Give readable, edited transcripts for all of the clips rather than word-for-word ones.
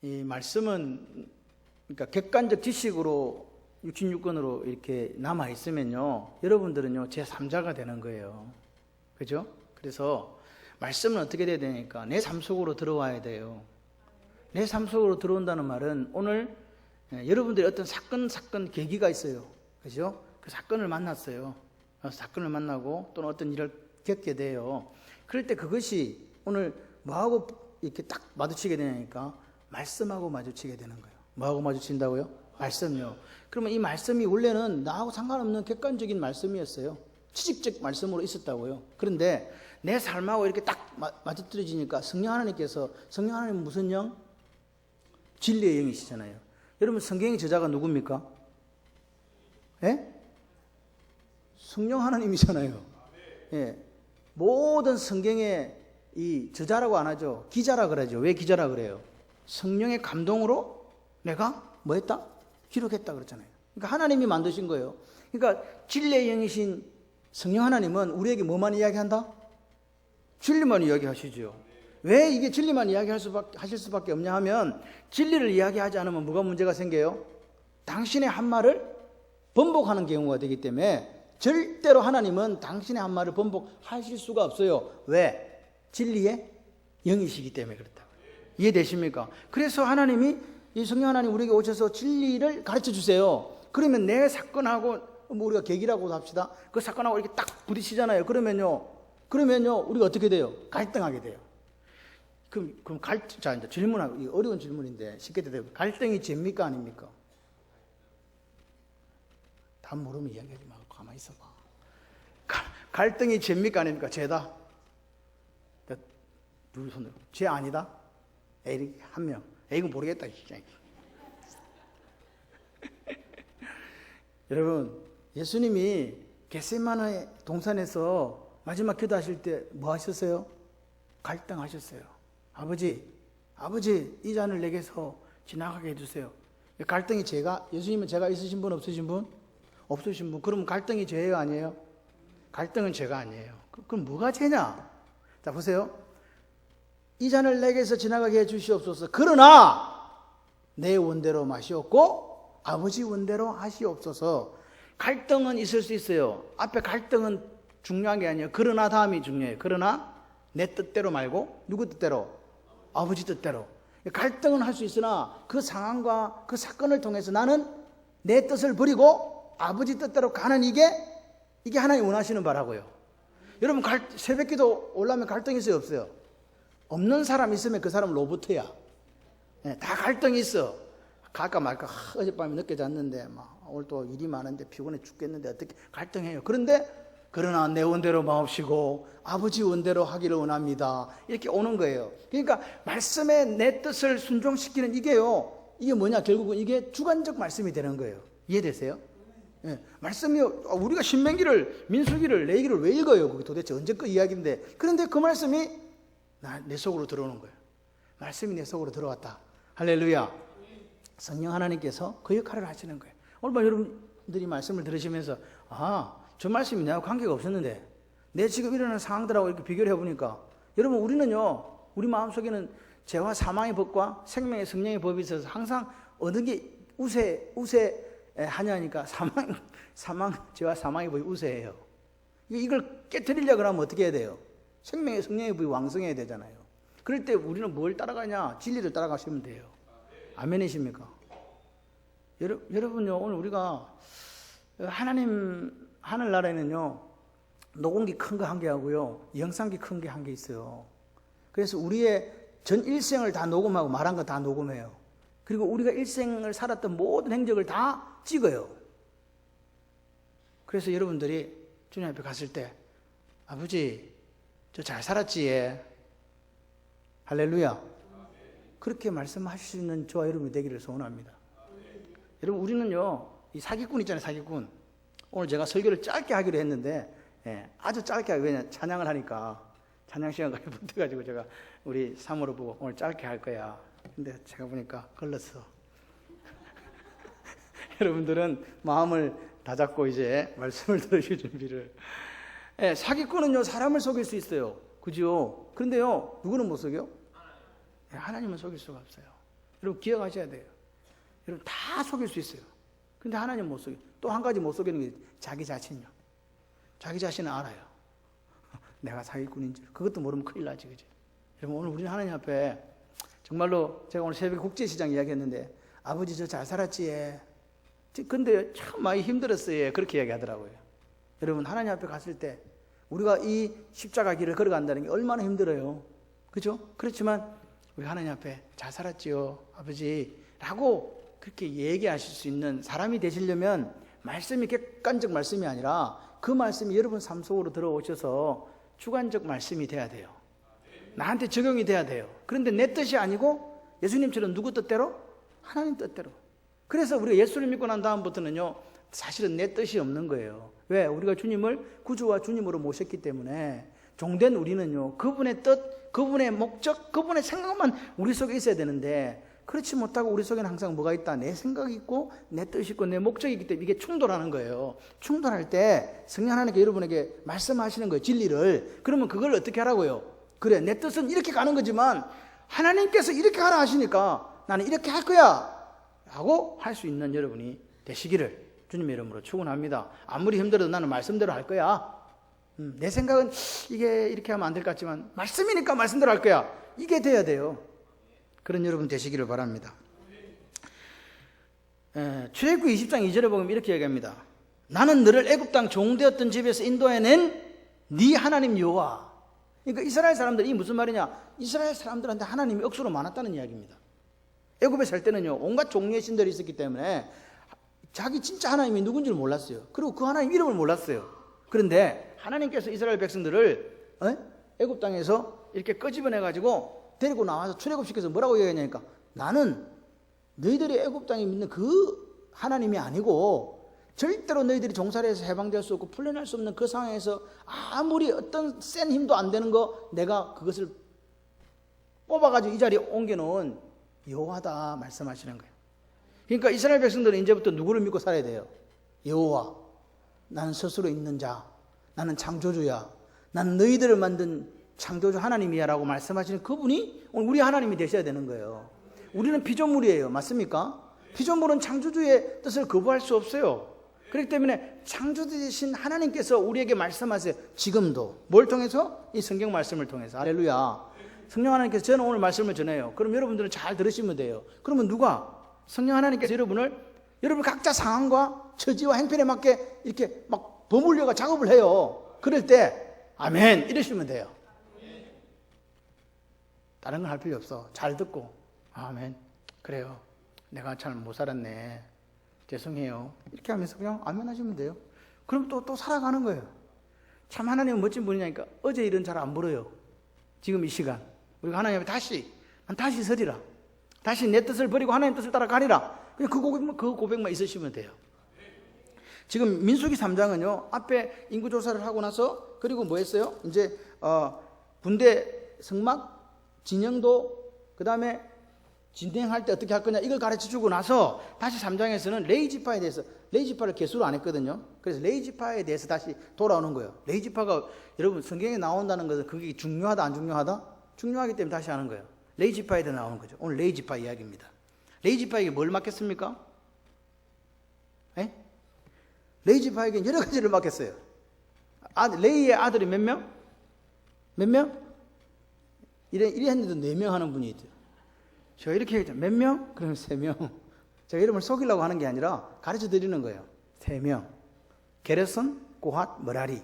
이 말씀은 그러니까 객관적 지식으로 66권으로 이렇게 남아 있으면요, 여러분들은요 제 3자가 되는 거예요. 그죠? 그래서 말씀은 어떻게 돼야 되니까 내 삶 속으로 들어와야 돼요. 내 삶 속으로 들어온다는 말은 오늘 여러분들이 어떤 사건 계기가 있어요. 그죠? 그 사건을 만났어요. 사건을 만나고 또는 어떤 일을 겪게 돼요. 그럴 때 그것이 오늘 뭐하고 이렇게 딱 마주치게 되니까 말씀하고 마주치게 되는 거예요. 뭐하고 마주친다고요? 말씀이요. 그러면 이 말씀이 원래는 나하고 상관없는 객관적인 말씀이었어요. 지식적 말씀으로 있었다고요. 그런데 내 삶하고 이렇게 딱 맞아떨어지니까 성령 하나님은 무슨 영? 진리의 영이시잖아요. 여러분 성경의 저자가 누굽니까? 예? 성령 하나님이잖아요. 예. 모든 성경의 이 저자라고 안 하죠. 기자라 그러죠. 왜 기자라 그래요? 성령의 감동으로 내가 뭐 했다? 기록했다 그랬잖아요. 그러니까 하나님이 만드신 거예요. 그러니까 진리의 영이신 성령 하나님은 우리에게 뭐만 이야기한다? 진리만 이야기하시죠. 왜 이게 진리만 하실 수밖에 없냐 하면 진리를 이야기하지 않으면 뭐가 문제가 생겨요? 당신의 한 말을 번복하는 경우가 되기 때문에 절대로 하나님은 당신의 한 말을 번복하실 수가 없어요. 왜? 진리의 영이시기 때문에 그렇다. 이해되십니까? 그래서 하나님이 이 성령 하나님 우리에게 오셔서 진리를 가르쳐 주세요. 그러면 내 사건하고 우리가 계기라고 합시다. 그 사건하고 이렇게 딱 부딪히잖아요. 그러면요 우리가 어떻게 돼요? 갈등하게 돼요. 그럼 자 이제 질문하고 어려운 질문인데 쉽게 대답해. 갈등이 죄입니까 아닙니까? 답 모르면 이야기하지 말고 가만히 있어봐. 갈등이 죄입니까 아닙니까? 죄다. 누구 손으로? 죄 아니다? 에이 한 명. 이건 모르겠다. 여러분 예수님이 겟세마네 동산에서 마지막 기도하실 때 뭐 하셨어요? 갈등하셨어요. 아버지 이 잔을 내게서 지나가게 해주세요. 갈등이 예수님은 죄가 있으신 분 없으신 분? 없으신 분. 그럼 갈등이 죄가 아니에요? 갈등은 죄가 아니에요. 그럼 뭐가 죄냐? 자 보세요. 이 잔을 내게서 지나가게 해주시옵소서. 그러나 내 원대로 마시옵고 아버지 원대로 하시옵소서. 갈등은 있을 수 있어요. 앞에 갈등은 중요한 게 아니에요. 그러나 다음이 중요해요. 그러나 내 뜻대로 말고 누구 뜻대로? 아버지 뜻대로. 갈등은 할 수 있으나 그 상황과 그 사건을 통해서 나는 내 뜻을 버리고 아버지 뜻대로 가는 이게 하나님 원하시는 바라고요. 여러분 새벽기도 올라면 갈등이 있어요 없어요? 없는 사람 있으면 그 사람은 로봇이야. 다 갈등이 있어. 갈까 말까. 어젯밤에 늦게 잤는데 오늘 또 일이 많은데 피곤해 죽겠는데 어떻게 갈등해요. 그러나 내 원대로 마옵시고 아버지 원대로 하기를 원합니다. 이렇게 오는 거예요. 그러니까 말씀에 내 뜻을 순종시키는 이게 뭐냐? 결국은 이게 주관적 말씀이 되는 거예요. 이해되세요? 말씀이 우리가 신명기를 민수기를 레위기를 왜 읽어요? 그게 도대체 언제껏 이야기인데. 그런데 그 말씀이 내 속으로 들어오는 거예요. 말씀이 내 속으로 들어왔다. 할렐루야. 성령 하나님께서 그 역할을 하시는 거예요. 오늘 여러분들이 말씀을 들으시면서 저 말씀이 내하고 관계가 없었는데 내 지금 일어나는 상황들하고 이렇게 비교를 해보니까 여러분 우리 마음속에는 죄와 사망의 법과 생명의 성령의 법이 있어서 항상 어느 게 우세하냐니까 죄와 사망의 법이 우세해요. 이걸 깨트리려고 하면 어떻게 해야 돼요? 생명의 성령의 법이 왕성해야 되잖아요. 그럴 때 우리는 뭘 따라가냐? 진리를 따라가시면 돼요. 아멘이십니까? 여러분요, 오늘 우리가 하늘나라에는요, 녹음기 큰 거 한 개 하고요, 영상기 큰 게 한 개 있어요. 그래서 우리의 전 일생을 다 녹음하고 말한 거 다 녹음해요. 그리고 우리가 일생을 살았던 모든 행적을 다 찍어요. 그래서 여러분들이 주님 앞에 갔을 때, 아버지, 저 잘 살았지, 예. 할렐루야. 그렇게 말씀하실 수 있는 저와 여러분이 되기를 소원합니다. 여러분, 우리는요, 이 사기꾼 있잖아요, 사기꾼. 오늘 제가 설교를 짧게 하기로 했는데, 아주 짧게 하고, 왜냐, 찬양을 하니까, 찬양 시간까지 붙어가지고 제가 우리 사모를 보고 오늘 짧게 할 거야. 근데 제가 보니까 걸렸어. 여러분들은 마음을 다잡고 이제 말씀을 들으실 준비를. 사기꾼은요, 사람을 속일 수 있어요. 그죠? 그런데요, 누구는 못 속여? 하나님은 속일 수가 없어요. 여러분 기억하셔야 돼요. 여러분 다 속일 수 있어요. 근데 하나님 못 속여요. 또 한 가지 못 속이는 게 자기 자신이요. 자기 자신은 알아요. 내가 사기꾼인지. 그것도 모르면 큰일 나지, 그지? 여러분 오늘 우리는 하나님 앞에 정말로 제가 오늘 새벽에 국제시장 이야기했는데 아버지 저 잘 살았지 예. 근데 참 많이 힘들었어요. 그렇게 이야기하더라고요. 여러분 하나님 앞에 갔을 때 우리가 이 십자가 길을 걸어간다는 게 얼마나 힘들어요. 그죠? 그렇지만 우리 하나님 앞에 잘 살았지요 아버지 라고 그렇게 얘기하실 수 있는 사람이 되시려면 말씀이 객관적 말씀이 아니라 그 말씀이 여러분 삶 속으로 들어오셔서 주관적 말씀이 돼야 돼요. 나한테 적용이 돼야 돼요. 그런데 내 뜻이 아니고 예수님처럼 누구 뜻대로? 하나님 뜻대로. 그래서 우리가 예수를 믿고 난 다음부터는요 사실은 내 뜻이 없는 거예요. 왜? 우리가 주님을 구주와 주님으로 모셨기 때문에 종된 우리는요 그분의 뜻, 그분의 목적, 그분의 생각만 우리 속에 있어야 되는데 그렇지 못하고 우리 속에는 항상 뭐가 있다? 내 생각이 있고 내 뜻이 있고 내 목적이 있기 때문에 이게 충돌하는 거예요. 충돌할 때 성령 하나님께 여러분에게 말씀하시는 거예요. 진리를. 그러면 그걸 어떻게 하라고요? 그래 내 뜻은 이렇게 가는 거지만 하나님께서 이렇게 하라 하시니까 나는 이렇게 할 거야 라고 할 수 있는 여러분이 되시기를 주님의 이름으로 축원합니다. 아무리 힘들어도 나는 말씀대로 할 거야. 내 생각은 이게 이렇게 하면 안 될 것 같지만 말씀이니까 말씀대로 할 거야. 이게 돼야 돼요. 그런 여러분 되시기를 바랍니다. 출애굽기 20장 2절에 보면 이렇게 얘기합니다. 나는 너를 애굽 땅 종되었던 집에서 인도해낸 네 하나님 여호와. 그러니까 이스라엘 사람들이 무슨 말이냐? 이스라엘 사람들한테 하나님이 억수로 많았다는 이야기입니다. 애굽에 살 때는요 온갖 종류의 신들이 있었기 때문에 자기 진짜 하나님이 누군지를 몰랐어요. 그리고 그 하나님 이름을 몰랐어요. 그런데 하나님께서 이스라엘 백성들을 애굽 땅에서 이렇게 끄집어내가지고 데리고 나와서 출애굽시켜서 뭐라고 얘기하냐니까 나는 너희들이 애굽 땅에 믿는 그 하나님이 아니고 절대로 너희들이 종살이에서 해방될 수 없고 풀려날 수 없는 그 상황에서 아무리 어떤 센 힘도 안 되는 거 내가 그것을 뽑아가지고 이 자리에 옮겨놓은 여호와다 말씀하시는 거예요. 그러니까 이스라엘 백성들은 이제부터 누구를 믿고 살아야 돼요? 여호와. 나는 스스로 있는 자. 나는 창조주야. 나는 너희들을 만든 창조주 하나님이야 라고 말씀하시는 그분이 오늘 우리 하나님이 되셔야 되는 거예요. 우리는 피조물이에요. 맞습니까? 피조물은 창조주의 뜻을 거부할 수 없어요. 그렇기 때문에 창조주이신 하나님께서 우리에게 말씀하세요. 지금도. 뭘 통해서? 이 성경 말씀을 통해서. 할렐루야. 성령 하나님께서 저는 오늘 말씀을 전해요. 그럼 여러분들은 잘 들으시면 돼요. 그러면 누가? 성령 하나님께서 여러분 각자 상황과 처지와 행편에 맞게 이렇게 막 버물려가 작업을 해요. 그럴 때 아멘 이러시면 돼요. 다른 건 할 필요 없어. 잘 듣고 아멘 그래요. 내가 잘 못 살았네. 죄송해요. 이렇게 하면서 그냥 아멘 하시면 돼요. 그럼 또 살아가는 거예요. 참 하나님은 멋진 분이니까 어제 일은 잘 안 벌어요. 지금 이 시간 우리가 하나님 앞에 다시 서리라. 다시 내 뜻을 버리고 하나님 뜻을 따라가리라. 그냥 그 고백만 있으시면 돼요. 지금 민수기 3장은요 앞에 인구조사를 하고 나서 그리고 뭐 했어요? 이제 군대 성막 진영도 그 다음에 진행할 때 어떻게 할 거냐 이걸 가르쳐 주고 나서 다시 3장에서는 레이지파에 대해서 레이지파를 개수를 안 했거든요. 그래서 레이지파에 대해서 다시 돌아오는 거예요. 레이지파가 여러분 성경에 나온다는 것은 그게 중요하다 안 중요하다? 중요하기 때문에 다시 하는 거예요. 레이지파에 대해 나오는 거죠. 오늘 레이지파 이야기입니다. 레이지파에게 뭘 맡겼습니까? 레이지파에게 여러 가지를 맡겼어요. 레이의 아들이 몇 명? 몇 명? 이래 했는데 4명 하는 분이 있죠. 제가 이렇게 얘기했죠. 몇 명? 그러면 3명. 제가 이름을 속이려고 하는 게 아니라 가르쳐 드리는 거예요. 3명. 게르손, 고핫, 머라리. 요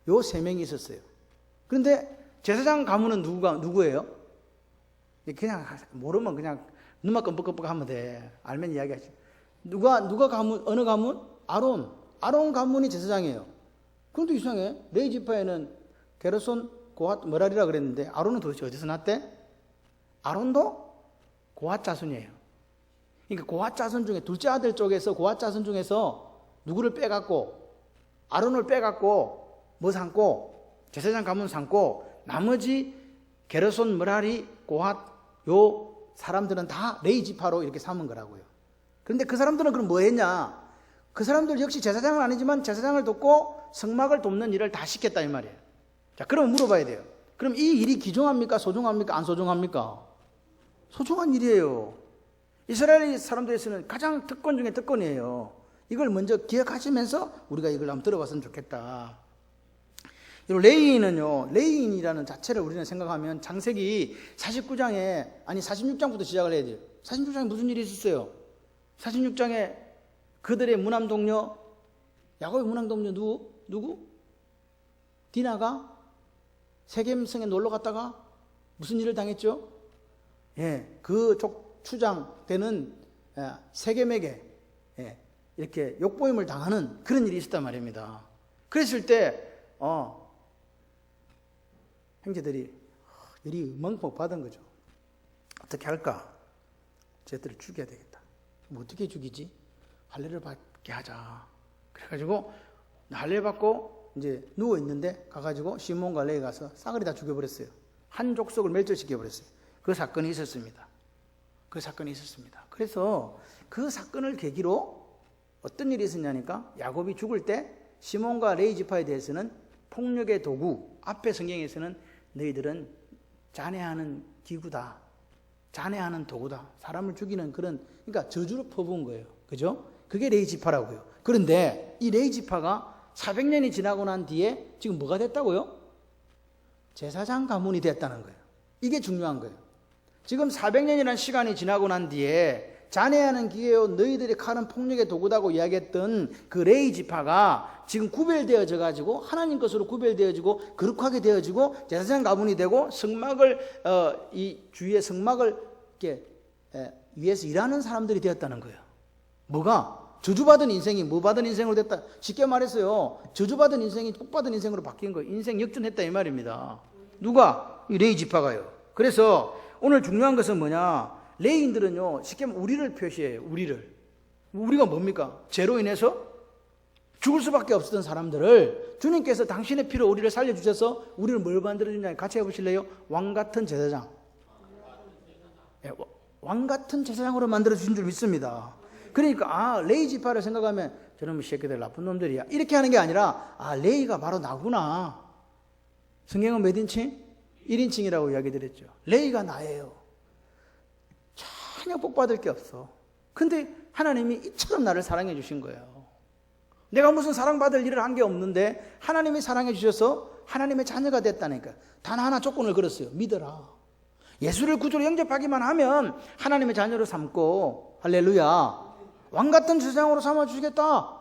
3명이 있었어요. 그런데 제사장 가문은 누구예요? 그냥 모르면 그냥 눈만 끔뻑끔뻑 하면 돼. 알면 이야기하지. 누가 가문, 어느 가문? 아론 가문이 제사장이에요. 그런데 이상해. 레이지파에는 게르손, 고핫, 머라리라 그랬는데 아론은 도대체 어디서 났대? 아론도 고핫 자손이에요. 그러니까 고핫 자손 중에 둘째 아들 쪽에서 고핫 자손 중에서 누구를 빼갖고 아론을 빼갖고 뭐 삼고 제사장 가문 삼고 나머지 게르손, 머라리, 고핫 요 사람들은 다 레이지파로 이렇게 삼은 거라고요. 그런데 그 사람들은 그럼 뭐 했냐? 그 사람들 역시 제사장은 아니지만 제사장을 돕고 성막을 돕는 일을 다 시켰다 이 말이에요. 자, 그러면 물어봐야 돼요. 그럼 이 일이 귀중합니까? 소중합니까? 안 소중합니까? 소중한 일이에요. 이스라엘 사람들에서는 가장 특권 중에 특권이에요. 이걸 먼저 기억하시면서 우리가 이걸 한번 들어봤으면 좋겠다. 레위인은요, 레위인이라는 자체를 우리는 생각하면 창세기 49장에, 아니 46장부터 시작을 해야 돼요. 46장에 무슨 일이 있었어요? 46장에 그들의 무남 동료, 야곱의 무남 동료 누구? 디나가 세겜성에 놀러 갔다가 무슨 일을 당했죠? 그 추장 되는 세겜에게 이렇게 욕보임을 당하는 그런 일이 있었단 말입니다. 그랬을 때 형제들이 열이 멍멍 받은 거죠. 어떻게 할까? 쟤들을 죽여야 되겠다. 뭐 어떻게 죽이지? 할례를 받게 하자. 그래가지고 할례 받고 이제 누워 있는데 가가지고 시몬과 레위 가서 싸그리 다 죽여버렸어요. 한 족속을 멸절시켜버렸어요. 그 사건이 있었습니다. 그래서 그 사건을 계기로 어떤 일이 있었냐니까 야곱이 죽을 때 시몬과 레위 지파에 대해서는 폭력의 도구, 앞에 성경에서는 너희들은 잔해하는 기구다, 잔해하는 도구다, 사람을 죽이는 그런, 그러니까 저주로 퍼부은 거예요. 그죠? 그게 레위 지파라고요. 그런데 이 레위 지파가 400년이 지나고 난 뒤에 지금 뭐가 됐다고요? 제사장 가문이 됐다는 거예요. 이게 중요한 거예요. 지금 400년이라는 시간이 지나고 난 뒤에 잔해하는 기회요, 너희들의 칼은 폭력의 도구다고 이야기했던 그 레위 지파가 지금 구별되어져 가지고 하나님 것으로 구별되어지고 거룩하게 되어지고 제사장 가문이 되고 성막을 이 주위의 성막을 이렇게 위해서 일하는 사람들이 되었다는 거예요. 뭐가? 저주받은 인생이 뭐 받은 인생으로 됐다. 쉽게 말했어요. 저주받은 인생이 복받은 인생으로 바뀐 거예요. 인생 역전했다 이 말입니다. 누가? 이 레위 지파가요. 그래서 오늘 중요한 것은 뭐냐? 레위인들은요, 쉽게 말하면 우리를 표시해요. 우리가 뭡니까? 죄로 인해서 죽을 수밖에 없었던 사람들을 주님께서 당신의 피로 우리를 살려주셔서 우리를 뭘 만들어주냐? 같이 해보실래요? 왕같은 제사장. 왕같은 제사장으로 만들어주신 줄 믿습니다. 그러니까 레위 지파를 생각하면 저놈의 새끼들 나쁜 놈들이야 이렇게 하는 게 아니라 레위가 바로 나구나. 성경은 몇 인칭? 1인칭이라고 이야기 드렸죠. 레위가 나예요. 전혀 복받을 게 없어. 근데 하나님이 이처럼 나를 사랑해 주신 거예요. 내가 무슨 사랑받을 일을 한 게 없는데 하나님이 사랑해 주셔서 하나님의 자녀가 됐다니까. 단 하나 조건을 걸었어요. 믿어라. 예수를 구주로 영접하기만 하면 하나님의 자녀로 삼고, 할렐루야, 왕같은 제사장으로 삼아주시겠다.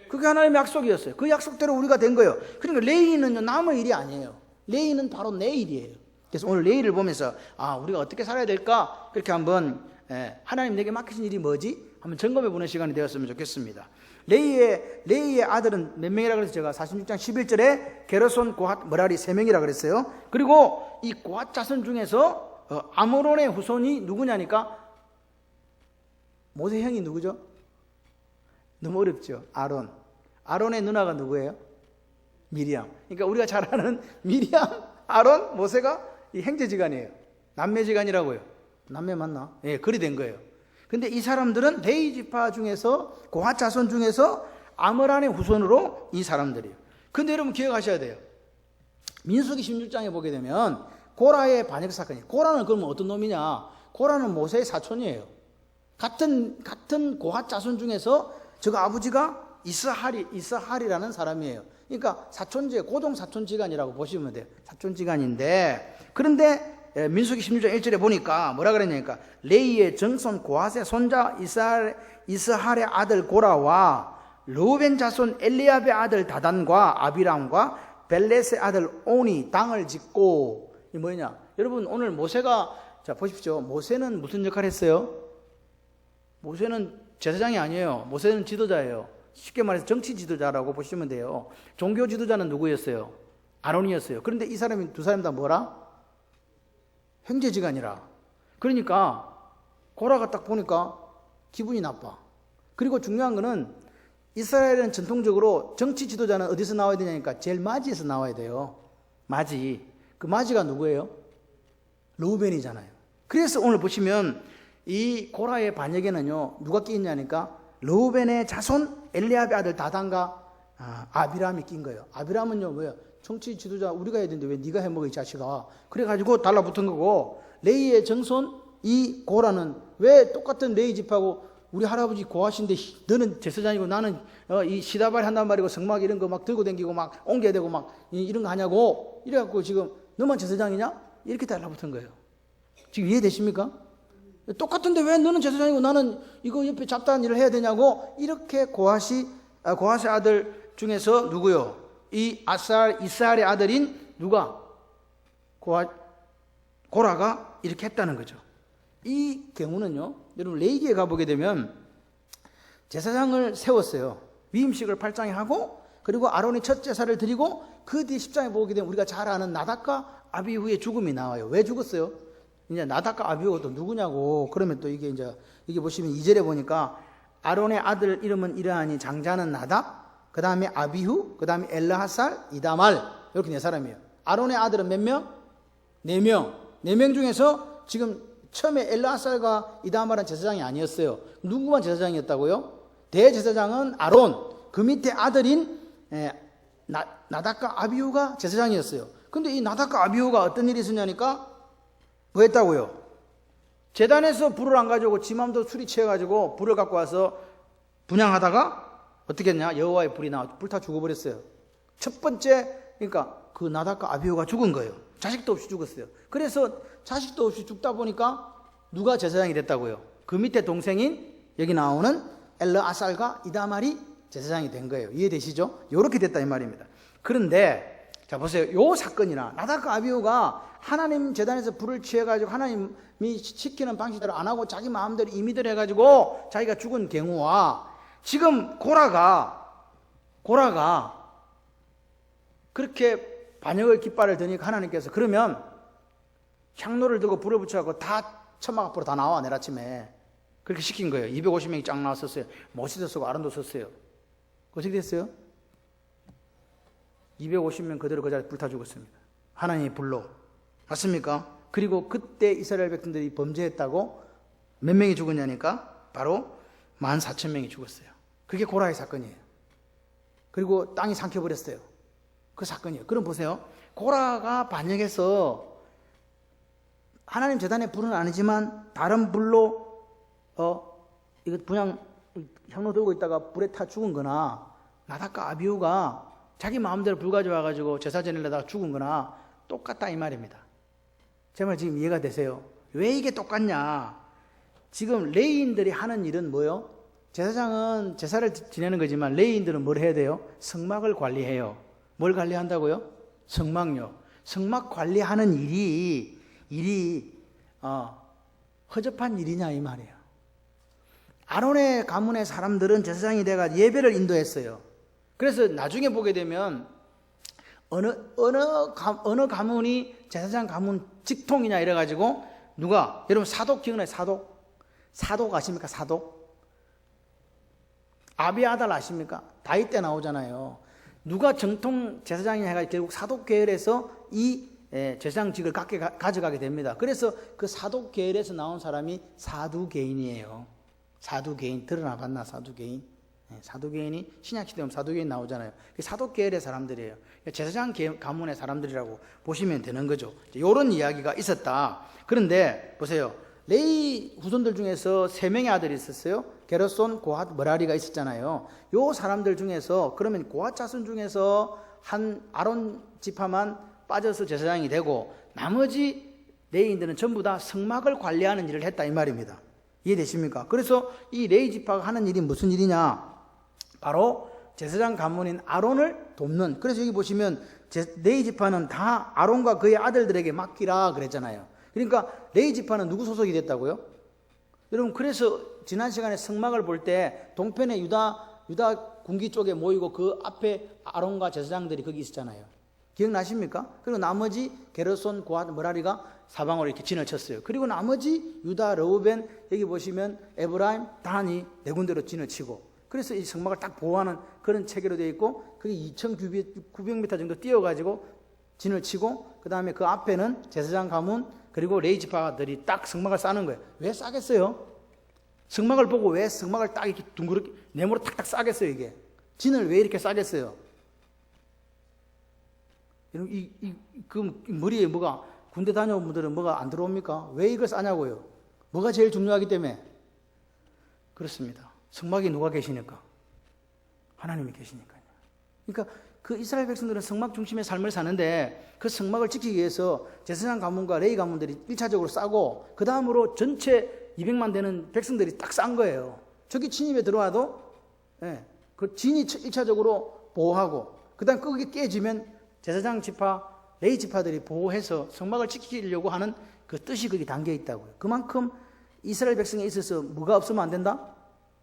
그게 하나님의 약속이었어요. 그 약속대로 우리가 된 거예요. 그러니까 레위는요, 남의 일이 아니에요. 레위는 바로 내 일이에요. 그래서 오늘 레위를 보면서 우리가 어떻게 살아야 될까? 그렇게 한번 하나님 내게 맡기신 일이 뭐지? 한번 점검해 보는 시간이 되었으면 좋겠습니다. 레위의 아들은 몇 명이라 그랬어요? 제가 46장 11절에 게르손, 고핫, 머라리 3명이라 그랬어요. 그리고 이 고핫 자손 중에서 아므론의 후손이 누구냐니까 모세 형이 누구죠? 너무 어렵죠? 아론의 누나가 누구예요? 미리암. 그러니까 우리가 잘 아는 미리암, 아론, 모세가 이 형제지간이에요. 남매지간이라고요. 남매 맞나? 예, 그리 된 거예요. 근데 이 사람들은 레위 지파 중에서 고핫 자손 중에서 아므란의 후손으로 이 사람들이에요. 근데 여러분 기억하셔야 돼요. 민수기 16장에 보게 되면 고라의 반역 사건이. 고라는 그러면 어떤 놈이냐? 고라는 모세의 사촌이에요. 같은 고핫 자손 중에서 저가 아버지가 이스하리라는 사람이에요. 그러니까 사촌지, 고동 사촌지간이라고 보시면 돼요. 사촌지간인데, 그런데 민수기 16장 1절에 보니까 뭐라 그랬냐니까 레위의 정손 고핫의 손자 이스할의 아들 고라와 르우벤 자손 엘리압의 아들 다단과 아비람과 벨렛의 아들 온이 땅을 짓고. 이 뭐냐? 여러분 오늘 모세가, 자 보십시오. 모세는 무슨 역할을 했어요? 모세는 제사장이 아니에요. 모세는 지도자예요. 쉽게 말해서 정치 지도자라고 보시면 돼요. 종교 지도자는 누구였어요? 아론이었어요. 그런데 이 사람이 두 사람 다 뭐라? 형제지간이라. 그러니까 고라가 딱 보니까 기분이 나빠. 그리고 중요한 거는 이스라엘은 전통적으로 정치 지도자는 어디서 나와야 되냐니까 제일 맞이에서 나와야 돼요. 맞이. 그 맞이가 누구예요? 르우벤이잖아요. 그래서 오늘 보시면 이 고라의 반역에는요 누가 끼있냐니까 르우벤의 자손 엘리압의 아들 다단과 아비람이 낀 거예요. 아비람은요 뭐예요? 정치 지도자 우리가 해야 되는데 왜 네가 해먹어 이 자식아. 그래가지고 달라붙은 거고, 레위의 정손 이 고라는 왜 똑같은 레위 지파고 우리 할아버지 고하신데 너는 제사장이고 나는 이 시다발이 한단 말이고 성막 이런 거 막 들고 다니고 막 옮겨야 되고 막 이런 거 하냐고 이래갖고 지금 너만 제사장이냐? 이렇게 달라붙은 거예요. 지금 이해되십니까? 똑같은데 왜 너는 제사장이고 나는 이거 옆에 잡다한 일을 해야 되냐고 이렇게 고하시 아들 중에서 누구요? 이 이스라엘의 아들인 누가? 고라가 이렇게 했다는 거죠. 이 경우는요, 여러분 레위기에 가보게 되면 제사장을 세웠어요. 위임식을 8장에 하고 그리고 아론이 첫 제사를 드리고 그 뒤에 10장에 보게 되면 우리가 잘 아는 나답과 아비후의 죽음이 나와요. 왜 죽었어요? 이제 나답과 아비후가 또 누구냐고 그러면 또 이게 보시면 2절에 보니까 아론의 아들 이름은 이러하니 장자는 나답, 그 다음에 아비후, 그 다음에 엘르하살, 이다말 이렇게 네 사람이에요. 아론의 아들은 몇 명? 4명. 4명 중에서 지금 처음에 엘르하살과 이다말은 제사장이 아니었어요. 누구만 제사장이었다고요? 대제사장은 아론, 그 밑에 아들인 나답과 아비후가 제사장이었어요. 근데 이 나답과 아비후가 어떤 일이 있었냐니까 뭐 했다고요? 제단에서 불을 안 가지고 지 맘대로 술이 취해가지고 불을 갖고 와서 분향하다가 어떻게 했냐? 여호와의 불이 나와 불타 죽어버렸어요. 첫 번째 그러니까 그 나답과 아비후가 죽은 거예요. 자식도 없이 죽었어요. 그래서 자식도 없이 죽다 보니까 누가 제사장이 됐다고요? 그 밑에 동생인 여기 나오는 엘르아살과 이다말이 제사장이 된 거예요. 이해되시죠? 이렇게 됐다 이 말입니다. 그런데 자 보세요. 요 사건이나 나답과 아비후가 하나님 제단에서 불을 취해가지고 하나님이 시키는 방식대로 안 하고 자기 마음대로 임의대로 해가지고 자기가 죽은 경우와 지금 고라가 그렇게 반역을 깃발을 드니까 하나님께서 그러면 향로를 들고 불을 붙여갖고 다 천막 앞으로 다 나와 내일 아침에 그렇게 시킨 거예요. 250명이 쫙 나왔었어요. 모시도 쓰고 아론도 썼어요. 어떻게 됐어요? 250명 그대로 그 자리에 불타 죽었습니다. 하나님의 불로. 맞습니까? 그리고 그때 이스라엘 백성들이 범죄했다고 몇 명이 죽었냐니까 바로 14,000명이 죽었어요. 그게 고라의 사건이에요. 그리고 땅이 삼켜버렸어요. 그 사건이에요. 그럼 보세요. 고라가 반역해서 하나님 제단의 불은 아니지만 다른 불로 이거 그냥 향로 들고 있다가 불에 타 죽은 거나 나답과 아비후가 자기 마음대로 불 가져와가지고 제사 지내려다가 죽은 거나 똑같다 이 말입니다. 제 말 지금 이해가 되세요? 왜 이게 똑같냐? 지금 레위인들이 하는 일은 뭐요? 제사장은 제사를 지내는 거지만 레위인들은 뭘 해야 돼요? 성막을 관리해요. 뭘 관리한다고요? 성막요. 성막 관리하는 일이 허접한 일이냐 이 말이에요. 아론의 가문의 사람들은 제사장이 돼가 예배를 인도했어요. 그래서 나중에 보게 되면 어느 가문이 제사장 가문 직통이냐 이래가지고 누가 여러분 사독 기억나요? 사독 아십니까? 사독 아비아달 아십니까? 다윗 때 나오잖아요. 누가 정통 제사장이냐 해가지고 결국 사독 계열에서 이 제사장직을 가져가게 됩니다. 그래서 그 사독 계열에서 나온 사람이 사두개인이에요. 사두개인 드러나 봤나? 사두개인. 사두개인이 신약시대 보면 사두개인 나오잖아요. 사독 계열의 사람들이에요. 제사장 가문의 사람들이라고 보시면 되는 거죠. 이런 이야기가 있었다. 그런데 보세요. 레위 후손들 중에서 3명의 아들이 있었어요. 게르손, 고핫, 머라리가 있었잖아요. 요 사람들 중에서 그러면 고핫 자손 중에서 한 아론 지파만 빠져서 제사장이 되고 나머지 레위인들은 전부 다 성막을 관리하는 일을 했다 이 말입니다. 이해되십니까? 그래서 이 레위 지파가 하는 일이 무슨 일이냐? 바로 제사장 가문인 아론을 돕는. 그래서 여기 보시면 레위 지파는 다 아론과 그의 아들들에게 맡기라 그랬잖아요. 그러니까 레위 지파는 누구 소속이 됐다고요? 여러분 그래서 지난 시간에 성막을 볼 때 동편의 유다 군기 쪽에 모이고 그 앞에 아론과 제사장들이 거기 있었잖아요. 기억나십니까? 그리고 나머지 게르손, 고핫, 머라리가 사방으로 이렇게 진을 쳤어요. 그리고 나머지 유다, 르우벤 여기 보시면 에브라임, 단이 네 군데로 진을 치고 그래서 이 성막을 딱 보호하는 그런 체계로 되어 있고 그게 2,900m 정도 뛰어가지고 진을 치고 그 다음에 그 앞에는 제사장 가문 그리고 레위 지파들이 딱 성막을 쌓는 거예요. 왜 싸겠어요? 성막을 보고 왜 성막을 딱 이렇게 둥그렇게 네모로 탁탁 싸겠어요 이게? 진을 왜 이렇게 싸겠어요? 그 머리에 뭐가 군대 다녀온 분들은 뭐가 안 들어옵니까? 왜 이걸 싸냐고요? 뭐가 제일 중요하기 때문에? 그렇습니다. 성막에 누가 계시니까? 하나님이 계시니까요. 그러니까 그 이스라엘 백성들은 성막 중심의 삶을 사는데 그 성막을 지키기 위해서 제사장 가문과 레위 가문들이 1차적으로 싸고 그 다음으로 전체 200만 되는 백성들이 딱 싼 거예요. 저기 진입에 들어와도 그 진이 1차적으로 보호하고 그 다음 그게 깨지면 제사장 지파, 레위 지파들이 보호해서 성막을 지키려고 하는 그 뜻이 거기 담겨 있다고요. 그만큼 이스라엘 백성에 있어서 뭐가 없으면 안 된다?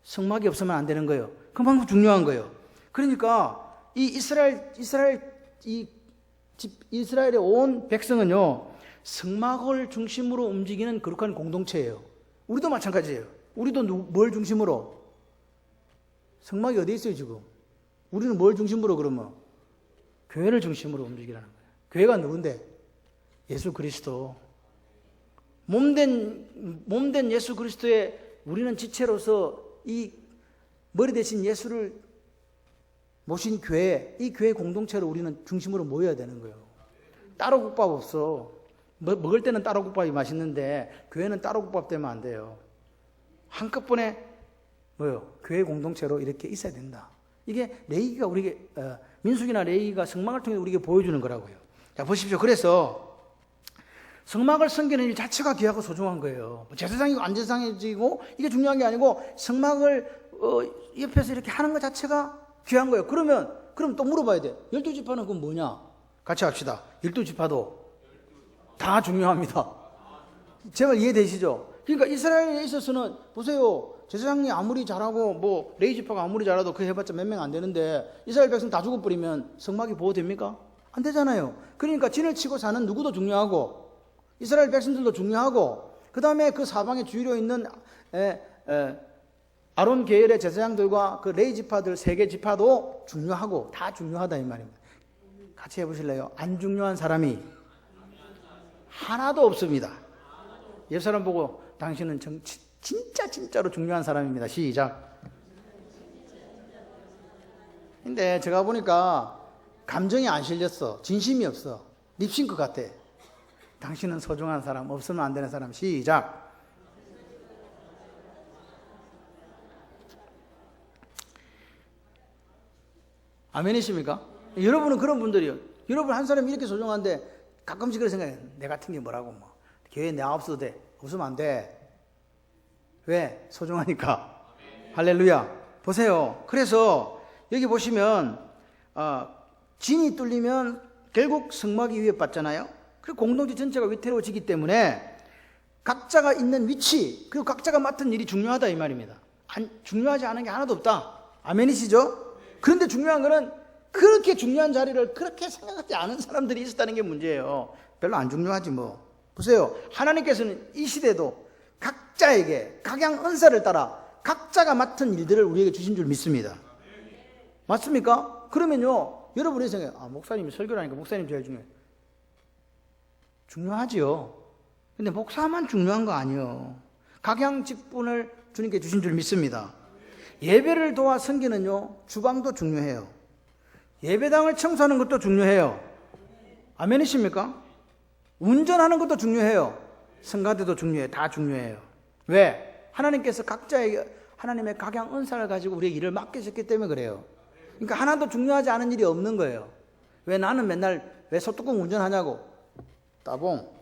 성막이 없으면 안 되는 거예요. 그만큼 중요한 거예요. 그러니까 이 이스라엘의 온 백성은요, 성막을 중심으로 움직이는 거룩한 공동체예요. 우리도 마찬가지예요. 우리도 뭘 중심으로? 성막이 어디 있어요, 지금? 우리는 뭘 중심으로 그러면? 교회를 중심으로 움직이라는 거예요. 교회가 누군데? 예수 그리스도. 몸된 예수 그리스도의 우리는 지체로서 이 머리 대신 예수를 모신 교회, 이 교회 공동체로 우리는 중심으로 모여야 되는 거예요. 따로 국밥 없어. 먹을 때는 따로 국밥이 맛있는데 교회는 따로 국밥 되면 안 돼요. 한꺼번에 교회 공동체로 이렇게 있어야 된다. 이게 레위기가 우리에게 민수기나 레위기가 성막을 통해 우리에게 보여주는 거라고요. 자, 보십시오. 그래서 성막을 섬기는 일 자체가 귀하고 소중한 거예요. 제사장이고 안 제사장이고 이게 중요한 게 아니고 성막을 옆에서 이렇게 하는 것 자체가 귀한 거예요. 그럼 또 물어봐야 돼. 12지파는 그건 뭐냐? 같이 합시다. 12지파도 다 중요합니다. 제발 이해되시죠? 그러니까 이스라엘에 있어서는 보세요. 제사장이 아무리 잘하고 레위 지파가 아무리 잘해도 그 해봤자 몇 명 안 되는데 이스라엘 백성 다 죽어버리면 성막이 보호됩니까? 안 되잖아요. 그러니까 진을 치고 사는 누구도 중요하고 이스라엘 백성들도 중요하고 그 다음에 그 사방에 주위로 있는 아론 계열의 제사장들과 그 레위 지파들 3개 지파도 중요하고 다 중요하다 이 말입니다. 같이 해보실래요? 안 중요한 사람이 하나도 없습니다. 옆 사람 보고 당신은 진짜로 중요한 사람입니다. 시작. 근데 제가 보니까 감정이 안 실렸어. 진심이 없어. 립싱크 같아. 당신은 소중한 사람, 없으면 안 되는 사람. 시작. 아멘이십니까? 여러분은 그런 분들이요. 여러분 한 사람이 이렇게 소중한데 가끔씩 그런 생각해. 내 같은 게 뭐라고 교회에 내가 없어도 돼. 없으면 안 돼. 왜? 소중하니까. 할렐루야. 보세요. 그래서 여기 보시면 진이 뚫리면 결국 성막이 위협받잖아요. 그리고 공동체 전체가 위태로워지기 때문에 각자가 있는 위치 그리고 각자가 맡은 일이 중요하다 이 말입니다. 중요하지 않은 게 하나도 없다. 아멘이시죠? 그런데 중요한 거는 그렇게 중요한 자리를 그렇게 생각하지 않은 사람들이 있었다는 게 문제예요. 별로 안 중요하지 뭐. 보세요. 하나님께서는 이 시대도 각자에게 각양 은사를 따라 각자가 맡은 일들을 우리에게 주신 줄 믿습니다. 맞습니까? 그러면요, 여러분이 생각해요. 목사님이 설교를 하니까 목사님 제일 중요해요. 중요하지요. 근데 목사만 중요한 거 아니에요. 각양 직분을 주님께 주신 줄 믿습니다. 예배를 도와 섬기는요, 주방도 중요해요. 예배당을 청소하는 것도 중요해요. 아멘이십니까? 운전하는 것도 중요해요. 성가대도 중요해요. 다 중요해요. 왜? 하나님께서 각자에게 하나님의 각양 은사를 가지고 우리의 일을 맡기셨기 때문에 그래요. 그러니까 하나도 중요하지 않은 일이 없는 거예요. 왜 나는 맨날 왜 소뚜껑 운전하냐고. 따봉.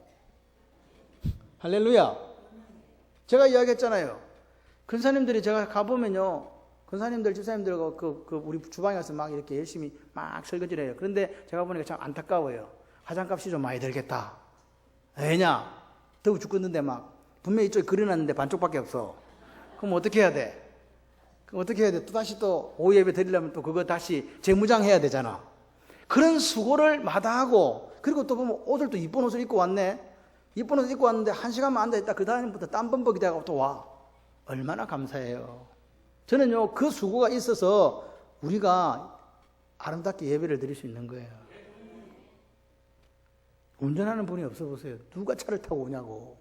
할렐루야. 제가 이야기했잖아요. 근사님들이 제가 가보면요, 근사님들, 집사님들과 우리 주방에 가서 막 이렇게 열심히 막 설거지를 해요. 그런데 제가 보니까 참 안타까워요. 화장값이 좀 많이 들겠다. 왜냐? 더워 죽겠는데 막 분명히 이쪽에 그려놨는데 반쪽밖에 없어. 그럼 어떻게 해야 돼? 또 다시 또 오후 예배 드리려면 또 그거 다시 재무장해야 되잖아. 그런 수고를 마다하고, 그리고 또 보면 옷을 또 이쁜 옷을 입고 왔네. 이쁜 옷을 입고 왔는데 1시간만 앉아있다 그 다음부터 땀범벅이 되고 또 와. 얼마나 감사해요. 저는요, 그 수고가 있어서 우리가 아름답게 예배를 드릴 수 있는 거예요. 운전하는 분이 없어 보세요. 누가 차를 타고 오냐고.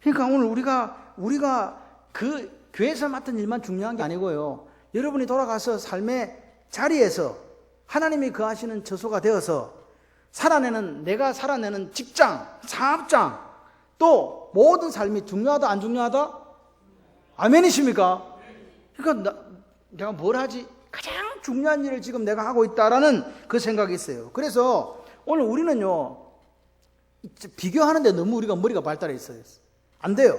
그러니까 오늘 우리가 그 교회에서 맡은 일만 중요한 게 아니고요. 여러분이 돌아가서 삶의 자리에서 하나님이 거하시는 처소가 되어서 내가 살아내는 직장, 사업장, 또 모든 삶이 중요하다 안 중요하다? 아멘이십니까? 그러니까 내가 뭘 하지? 가장 중요한 일을 지금 내가 하고 있다라는 그 생각이 있어요. 그래서 오늘 우리는요, 비교하는데 너무 우리가 머리가 발달해 있어요. 안 돼요.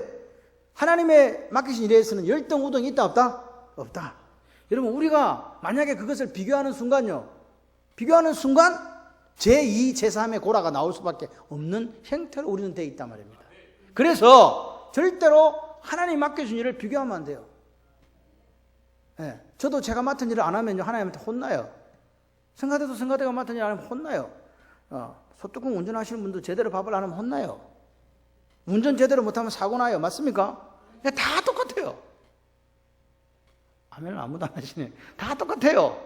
하나님의 맡기신 일에서는 열등 우등이 있다 없다? 없다. 여러분, 우리가 만약에 그것을 비교하는 순간 제2, 제3의 고라가 나올 수밖에 없는 형태로 우리는 되어 있단 말입니다. 그래서 절대로 하나님 맡겨준 일을 비교하면 안 돼요. 네, 저도 제가 맡은 일을 안 하면요, 하나님한테 혼나요. 성가대도 성가대가 맡은 일을 안 하면 혼나요. 소뚜껑 운전하시는 분도 제대로 밥을 안 하면 혼나요. 운전 제대로 못하면 사고 나요. 맞습니까? 다 똑같아요. 아멘을 아무도 안 하시네. 다 똑같아요.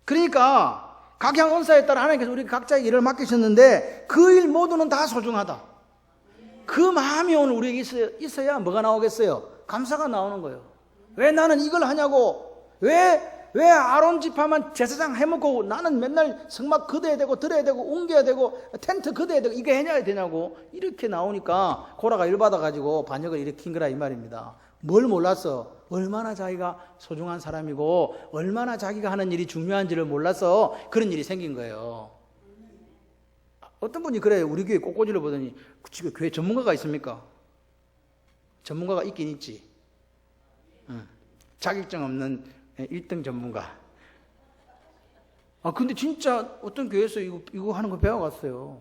그러니까 각양 언사에 따라 하나님께서 우리 각자의 일을 맡기셨는데 그 일 모두는 다 소중하다. 그 마음이 오늘 우리에게 있어야 뭐가 나오겠어요? 감사가 나오는 거예요. 왜 나는 이걸 하냐고? 왜 아론 지파만 제사장 해먹고 나는 맨날 성막 걷어야 되고 들어야 되고 옮겨야 되고 텐트 걷어야 되고 이게 해야 되냐고? 이렇게 나오니까 고라가 열받아가지고 반역을 일으킨 거라 이 말입니다. 뭘 몰랐어? 얼마나 자기가 소중한 사람이고 얼마나 자기가 하는 일이 중요한지를 몰라서 그런 일이 생긴 거예요. 어떤 분이 그래요. 우리 교회 꽃꽂이를 보더니 지금 교회 전문가가 있습니까? 전문가가 있긴 있지. 자격증 없는 1등 전문가. 근데 진짜 어떤 교회에서 이거 하는 거 배워갔어요.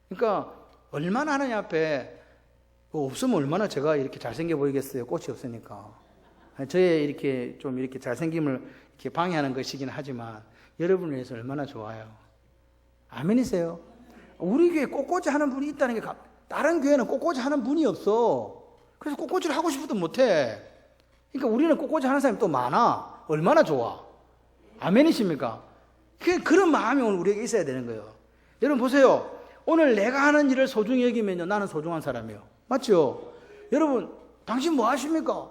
그러니까 얼마나 하나님 앞에 없으면 얼마나 제가 이렇게 잘생겨 보이겠어요. 꽃이 없으니까. 저의 이렇게 좀 이렇게 잘생김을 이렇게 방해하는 것이긴 하지만 여러분을 위해서 얼마나 좋아요. 아멘이세요? 우리 교회에 꽃꽂이 하는 분이 있다는 게 다른 교회는 꽃꽂이 하는 분이 없어. 그래서 꽃꽂이를 하고 싶어도 못해. 그러니까 우리는 꽃꽂이 하는 사람이 또 많아. 얼마나 좋아. 아멘이십니까? 그런 마음이 오늘 우리에게 있어야 되는 거예요. 여러분 보세요. 오늘 내가 하는 일을 소중히 여기면요, 나는 소중한 사람이에요. 맞죠? 여러분, 당신 뭐 하십니까?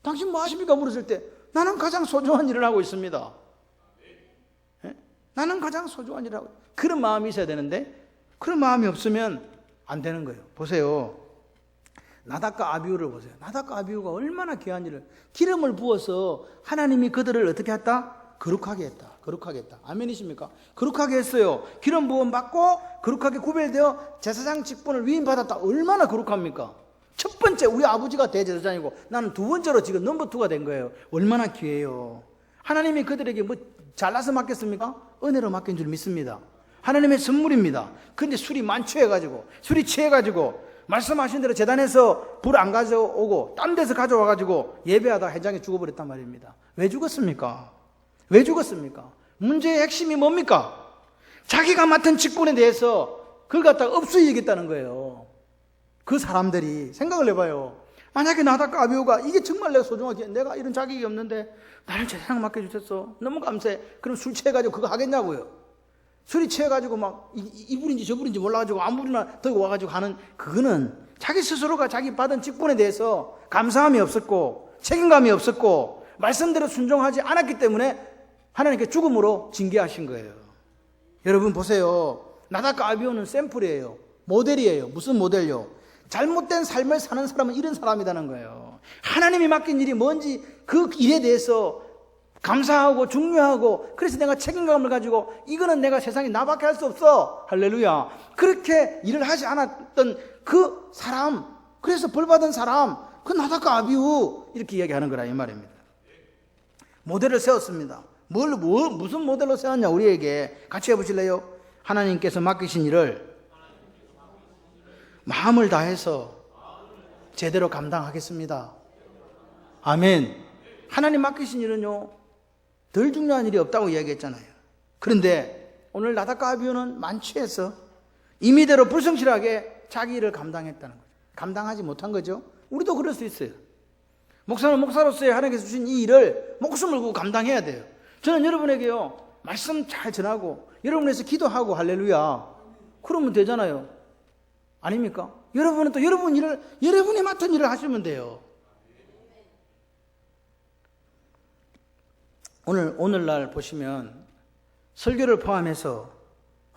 당신 뭐 하십니까? 물었을 때 나는 가장 소중한 일을 하고 있습니다. 네? 나는 가장 소중한 일을 하고 있습니다. 그런 마음이 있어야 되는데 그런 마음이 없으면 안 되는 거예요. 보세요. 나답과 아비후를 보세요. 나답과 아비후가 얼마나 귀한 일을, 기름을 부어서 하나님이 그들을 어떻게 했다? 거룩하게 했다. 거룩하게 했다. 아멘이십니까? 거룩하게 했어요. 기름 부음 받고 거룩하게 구별되어 제사장 직분을 위임받았다. 얼마나 거룩합니까? 첫 번째 우리 아버지가 대제사장이고 나는 두 번째로 지금 넘버 2가 된 거예요. 얼마나 귀해요. 하나님이 그들에게 뭐 잘나서 맡겼습니까? 은혜로 맡긴 줄 믿습니다. 하나님의 선물입니다. 근데 술이 술이 취해가지고 말씀하신 대로 제단에서 불 안 가져오고 딴 데서 가져와가지고 예배하다 해장에 죽어버렸단 말입니다. 왜 죽었습니까? 왜 죽었습니까? 문제의 핵심이 뭡니까? 자기가 맡은 직분에 대해서 그걸 갖다가 없이 얘기했다는 거예요. 그 사람들이 생각을 해봐요. 만약에 나답과 아비후가 이게 정말 내가 소중하게 내가 이런 자격이 없는데 나를 제사장 맡겨주셨어. 너무 감사해. 그럼 술 취해가지고 그거 하겠냐고요. 술이 취해가지고 막 이불인지 저불인지 몰라가지고 아무리나 들고 와가지고 하는 그거는 자기 스스로가 자기 받은 직분에 대해서 감사함이 없었고 책임감이 없었고 말씀대로 순종하지 않았기 때문에 하나님께 죽음으로 징계하신 거예요. 여러분 보세요. 나답과 아비후는 샘플이에요. 모델이에요. 무슨 모델요? 잘못된 삶을 사는 사람은 이런 사람이라는 거예요. 하나님이 맡긴 일이 뭔지 그 일에 대해서 감사하고 중요하고 그래서 내가 책임감을 가지고 이거는 내가 세상에 나밖에 할 수 없어. 할렐루야. 그렇게 일을 하지 않았던 그 사람, 그래서 벌받은 사람, 그 나답과 아비후 이렇게 이야기하는 거라 이 말입니다. 모델을 세웠습니다. 무슨 모델로 세웠냐 우리에게 같이 해보실래요? 하나님께서 맡기신 일을 마음을 다해서 제대로 감당하겠습니다. 아멘. 하나님 맡기신 일은요 덜 중요한 일이 없다고 이야기했잖아요. 그런데 오늘 나답과 아비후는 만취해서 임의대로 불성실하게 자기 일을 감당했다는 거죠. 감당하지 못한 거죠. 우리도 그럴 수 있어요. 목사는 목사로서의 하나님께서 주신 이 일을 목숨을 걸고 감당해야 돼요. 저는 여러분에게요 말씀 잘 전하고 여러분에서 기도하고 할렐루야 그러면 되잖아요. 아닙니까? 여러분은 또 여러분이 맡은 일을 하시면 돼요. 오늘날 보시면 설교를 포함해서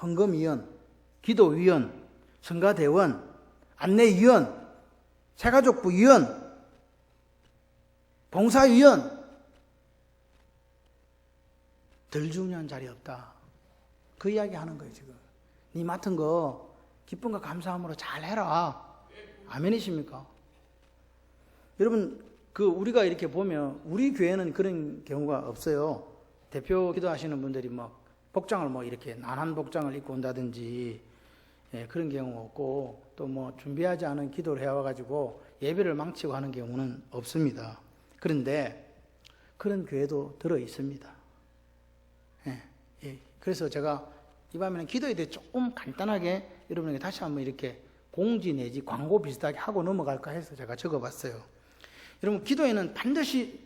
헌금위원, 기도위원, 성가대원, 안내위원, 새가족부 위원, 봉사위원, 덜 중요한 자리 없다. 그 이야기 하는 거예요, 지금. 네 맡은 거 기쁨과 감사함으로 잘 해라. 아멘이십니까? 여러분, 우리가 이렇게 보면 우리 교회는 그런 경우가 없어요. 대표 기도하시는 분들이 복장을 이렇게 난한 복장을 입고 온다든지, 그런 경우 없고, 또 준비하지 않은 기도를 해와가지고 예배를 망치고 하는 경우는 없습니다. 그런데 그런 교회도 들어 있습니다. 그래서 제가 이 밤에는 기도에 대해 조금 간단하게 여러분에게 다시 한번 이렇게 공지 내지 광고 비슷하게 하고 넘어갈까 해서 제가 적어봤어요. 여러분, 기도에는 반드시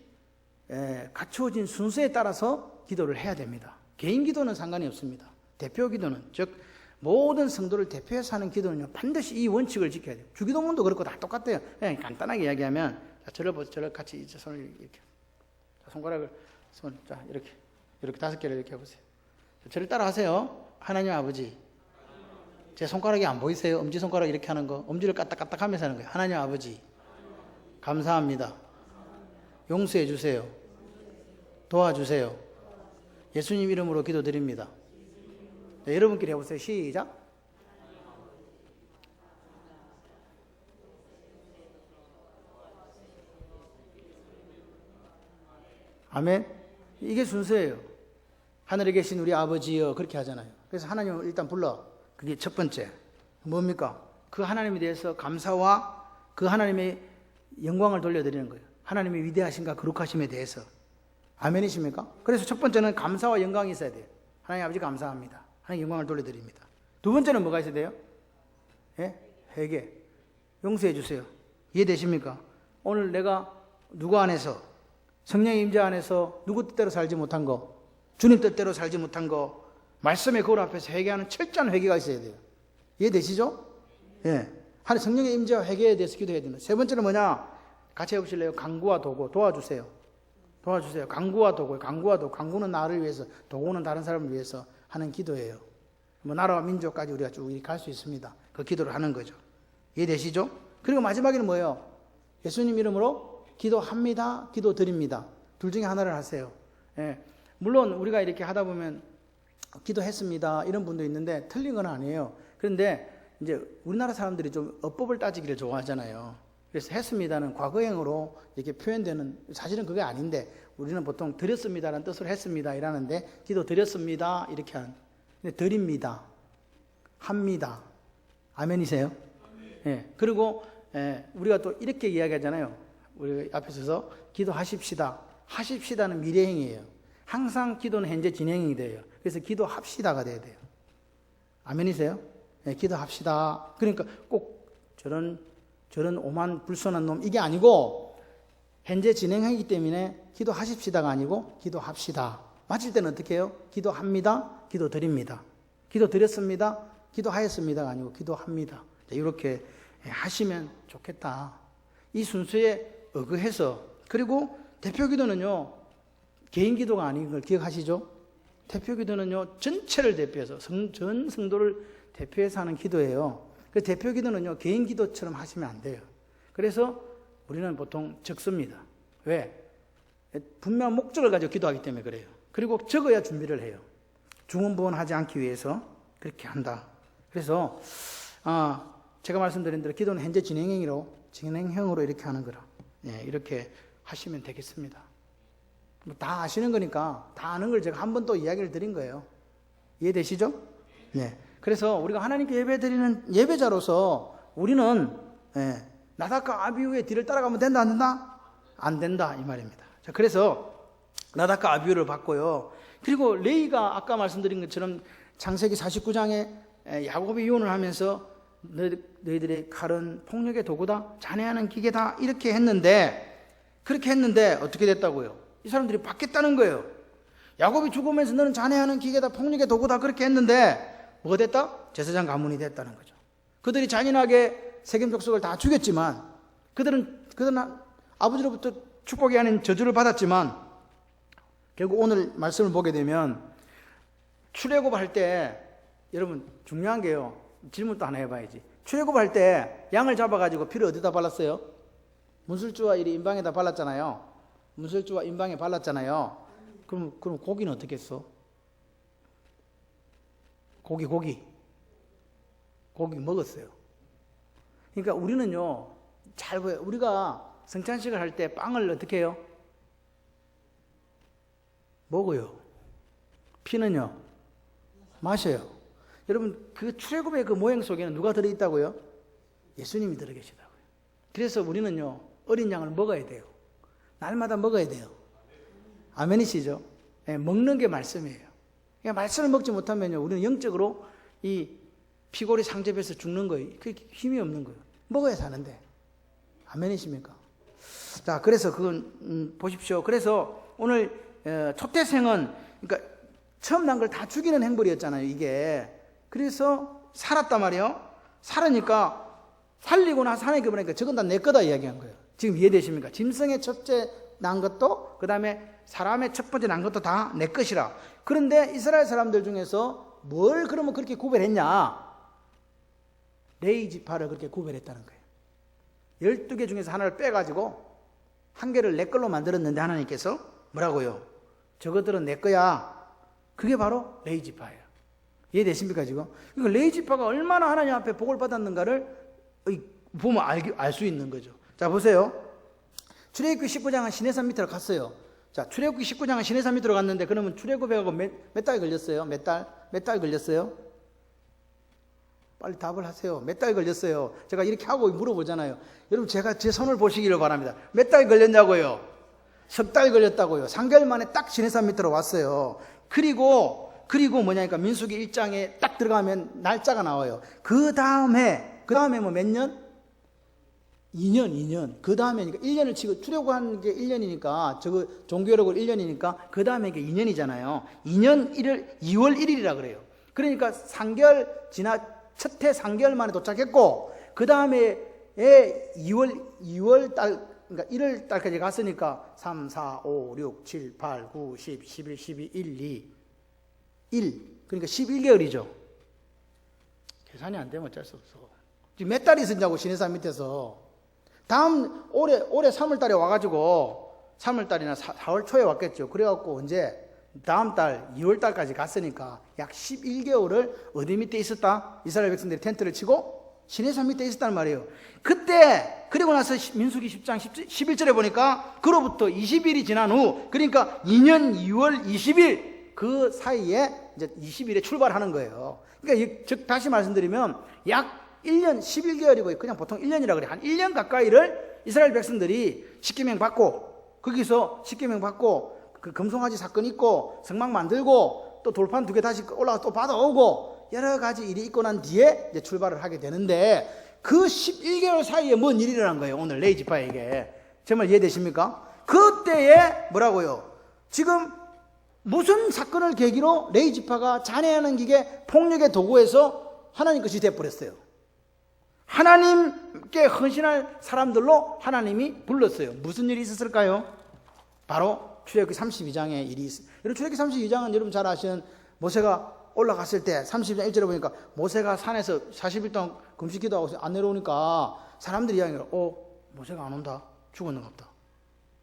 갖추어진 순서에 따라서 기도를 해야 됩니다. 개인 기도는 상관이 없습니다. 대표 기도는, 즉 모든 성도를 대표해서 하는 기도는요, 반드시 이 원칙을 지켜야 돼요. 주기도문도 그렇고 다 똑같아요. 그냥 간단하게 이야기하면, 저를 같이 이제 손을 이렇게, 손가락을 이렇게 5개를 이렇게 해보세요. 저를 따라 하세요. 하나님 아버지, 제 손가락이 안 보이세요? 엄지손가락 이렇게 하는 거, 엄지를 까딱까딱 하면서 하는 거예요. 하나님 아버지, 감사합니다. 용서해 주세요. 도와주세요. 예수님 이름으로 기도드립니다. 네, 여러분끼리 해보세요. 시작. 아멘. 이게 순서예요. 하늘에 계신 우리 아버지여, 그렇게 하잖아요. 그래서 하나님을 일단 불러. 그게 첫 번째. 뭡니까? 그 하나님에 대해서 감사와 그 하나님의 영광을 돌려드리는 거예요. 하나님의 위대하심과 거룩하심에 대해서. 아멘이십니까? 그래서 첫 번째는 감사와 영광이 있어야 돼요. 하나님 아버지 감사합니다. 하나님 영광을 돌려드립니다. 두 번째는 뭐가 있어야 돼요? 회개. 용서해 주세요. 이해되십니까? 오늘 내가 누구 안에서, 성령의 임재 안에서 누구 뜻대로 살지 못한 거, 주님 뜻대로 살지 못한 거, 말씀의 거울 앞에서 회개하는 철저한 회개가 있어야 돼요. 이해되시죠? 성령의 임재와 회개에 대해서 기도해야 됩니다. 세 번째는 뭐냐? 같이 해보실래요? 강구와 도구. 도와주세요. 강구와 도구. 강구는 나를 위해서, 도구는 다른 사람을 위해서 하는 기도예요. 나라와 민족까지 우리가 쭉 이렇게 할 수 있습니다. 그 기도를 하는 거죠. 이해되시죠? 그리고 마지막에는 뭐예요? 예수님 이름으로 기도합니다. 기도드립니다. 둘 중에 하나를 하세요. 물론 우리가 이렇게 하다 보면 기도했습니다 이런 분도 있는데 틀린 건 아니에요. 그런데 이제 우리나라 사람들이 좀 어법을 따지기를 좋아하잖아요. 그래서 했습니다는 과거형으로 이렇게 표현되는, 사실은 그게 아닌데 우리는 보통 드렸습니다라는 뜻으로 했습니다 이라는데, 기도 드렸습니다 이렇게 하는, 근데 드립니다, 합니다. 아멘이세요? 그리고 우리가 또 이렇게 이야기하잖아요. 우리 앞에 서서 기도하십시다. 하십시다는 미래형이에요. 항상 기도는 현재 진행이 돼요. 그래서 기도합시다가 돼야 돼요. 아멘이세요? 기도합시다. 그러니까 꼭 저런 오만 불손한 놈, 이게 아니고 현재 진행하기 때문에 기도하십시다가 아니고 기도합시다. 마칠 때는 어떻게 해요? 기도합니다. 기도드립니다. 기도드렸습니다. 기도하였습니다가 아니고 기도합니다. 이렇게 하시면 좋겠다. 이 순서에 의거해서. 그리고 대표 기도는요, 개인 기도가 아닌 걸 기억하시죠? 대표 기도는요, 전체를 대표해서 전 성도를 대표해서 하는 기도예요. 그 대표 기도는요, 개인 기도처럼 하시면 안 돼요. 그래서 우리는 보통 적습니다. 왜? 분명한 목적을 가지고 기도하기 때문에 그래요. 그리고 적어야 준비를 해요. 중언부언하지 않기 위해서 그렇게 한다. 그래서 제가 말씀드린 대로 기도는 현재 진행형으로 이렇게 하는 거라. 이렇게 하시면 되겠습니다. 다 아시는 거니까, 다 아는 걸 제가 한 번 또 이야기를 드린 거예요. 이해되시죠? 그래서 우리가 하나님께 예배드리는 예배자로서 우리는 나답과 아비후의 뒤를 따라가면 된다, 안 된다? 안 된다, 이 말입니다. 자, 그래서 나답과 아비후를 봤고요. 그리고 레위가 아까 말씀드린 것처럼 창세기 49장에 야곱이 이혼을 하면서 너희들의 칼은 폭력의 도구다, 잔해하는 기계다, 이렇게 그렇게 했는데 어떻게 됐다고요? 이 사람들이 받겠다는 거예요. 야곱이 죽으면서 너는 잔해하는 기계다, 폭력의 도구다, 그렇게 했는데 뭐가 됐다? 제사장 가문이 됐다는 거죠. 그들이 잔인하게 세겜 족속을 다 죽였지만, 그들은 아버지로부터 축복이 아닌 저주를 받았지만, 결국 오늘 말씀을 보게 되면 출애굽할 때, 여러분 중요한 게요, 질문도 하나 해봐야지. 출애굽할 때 양을 잡아가지고 피를 어디다 발랐어요? 문술주와 이 임방에다 발랐잖아요. 문술주와 임방에 발랐잖아요. 그럼 고기는 어떻게 했어? 고기 먹었어요. 그러니까 우리는요, 잘 보여요. 우리가 성찬식을 할 때 빵을 어떻게 해요? 먹어요. 피는요, 마셔요. 여러분, 그 출애굽의 그 모형 속에는 누가 들어있다고요? 예수님이 들어계시다고요. 그래서 우리는요, 어린 양을 먹어야 돼요. 날마다 먹어야 돼요. 아멘이시죠? 네, 먹는 게 말씀이에요. 그러니까 말씀을 먹지 못하면요, 우리는 영적으로 이 피골이 상접해서 죽는 거예요. 그게 힘이 없는 거예요. 먹어야 사는데. 아멘이십니까? 자, 그래서 그건 보십시오. 그래서 오늘 초태생은 그러니까 처음 난 걸 다 죽이는 행벌이었잖아요, 이게. 그래서 살았단 말이에요. 살으니까 살리고 나서 하나님께 보니까 저건 다 내 거다 이야기한 거예요. 지금 이해되십니까? 짐승의 첫째 난 것도, 그 다음에 사람의 첫 번째 난 것도 다 내 것이라. 그런데 이스라엘 사람들 중에서 뭘 그러면 그렇게 구별했냐? 레위 지파를 그렇게 구별했다는 거예요. 12개 중에서 하나를 빼가지고 한 개를 내 걸로 만들었는데 하나님께서 뭐라고요? 저것들은 내 거야. 그게 바로 레위 지파예요. 이해되십니까 지금? 그러니까 레위 지파가 얼마나 하나님 앞에 복을 받았는가를 보면 알 수 있는 거죠. 자, 보세요. 출애굽기 19장은 시내산 밑으로 갔어요. 자, 출애굽기 19장은 시내산 밑으로 갔는데 그러면 출애굽하고 몇 달 걸렸어요? 몇 달 걸렸어요? 빨리 답을 하세요. 몇 달 걸렸어요? 제가 이렇게 하고 물어보잖아요. 여러분, 제가 제 손을 보시기를 바랍니다. 몇 달 걸렸냐고요? 석 달 걸렸다고요. 3개월 만에 딱 시내산 밑으로 왔어요. 그리고 뭐냐니까 민수기 1장에 딱 들어가면 날짜가 나와요. 그 다음에 뭐 몇 년? 2년. 그 다음에 1년을 치고 출애굽한 게 1년이니까 저거 종교력을 1년이니까 그 다음에 이게 2년이잖아요. 2년 2월 1일이라 그래요. 그러니까 3개월 첫 해 3개월 만에 도착했고 그 다음에 2월 달 그러니까 1월 달까지 갔으니까 3, 4, 5, 6, 7, 8, 9, 10, 11, 12, 1 그러니까 11개월이죠. 계산이 안 되면 어쩔 수 없어. 지금 몇 달이 있었냐고 시내산 밑에서. 다음 올해 3월 달에 와가지고 3월 달이나 4월 초에 왔겠죠. 그래갖고 언제 다음 달 2월 달까지 갔으니까 약 11개월을 어디 밑에 있었다? 이스라엘 백성들이 텐트를 치고 시내산 밑에 있었단 말이에요. 그때 그리고 나서 민수기 10장 11절에 보니까 그로부터 20일이 지난 후 그러니까 2년 2월 20일 그 사이에 이제 20일에 출발하는 거예요. 그러니까 즉 다시 말씀드리면 약 1년 11개월이고 그냥 보통 1년이라 그래. 한 1년 가까이를 이스라엘 백성들이 십계명 받고 거기서 십계명 받고 그 금송아지 사건 있고 성막 만들고 또 돌판 2개 다시 올라가 또 받아오고 여러 가지 일이 있고 난 뒤에 이제 출발을 하게 되는데 그 11개월 사이에 뭔 일이 일어난 거예요. 오늘 레위 지파에게. 정말 이해되십니까? 그때에 뭐라고요? 지금 무슨 사건을 계기로 레위 지파가 잔해하는 기계 폭력의 도구에서 하나님 것이 되어버렸어요. 하나님께 헌신할 사람들로 하나님이 불렀어요. 무슨 일이 있었을까요? 바로 출애굽기 32장의 일이 있어요. 여러분, 출애굽기 32장은 여러분 잘 아시는 모세가 올라갔을 때 32장 1절에 보니까 모세가 산에서 40일 동안 금식 기도하고 안 내려오니까 사람들이 이야기해요. 모세가 안 온다. 죽었는가 보다.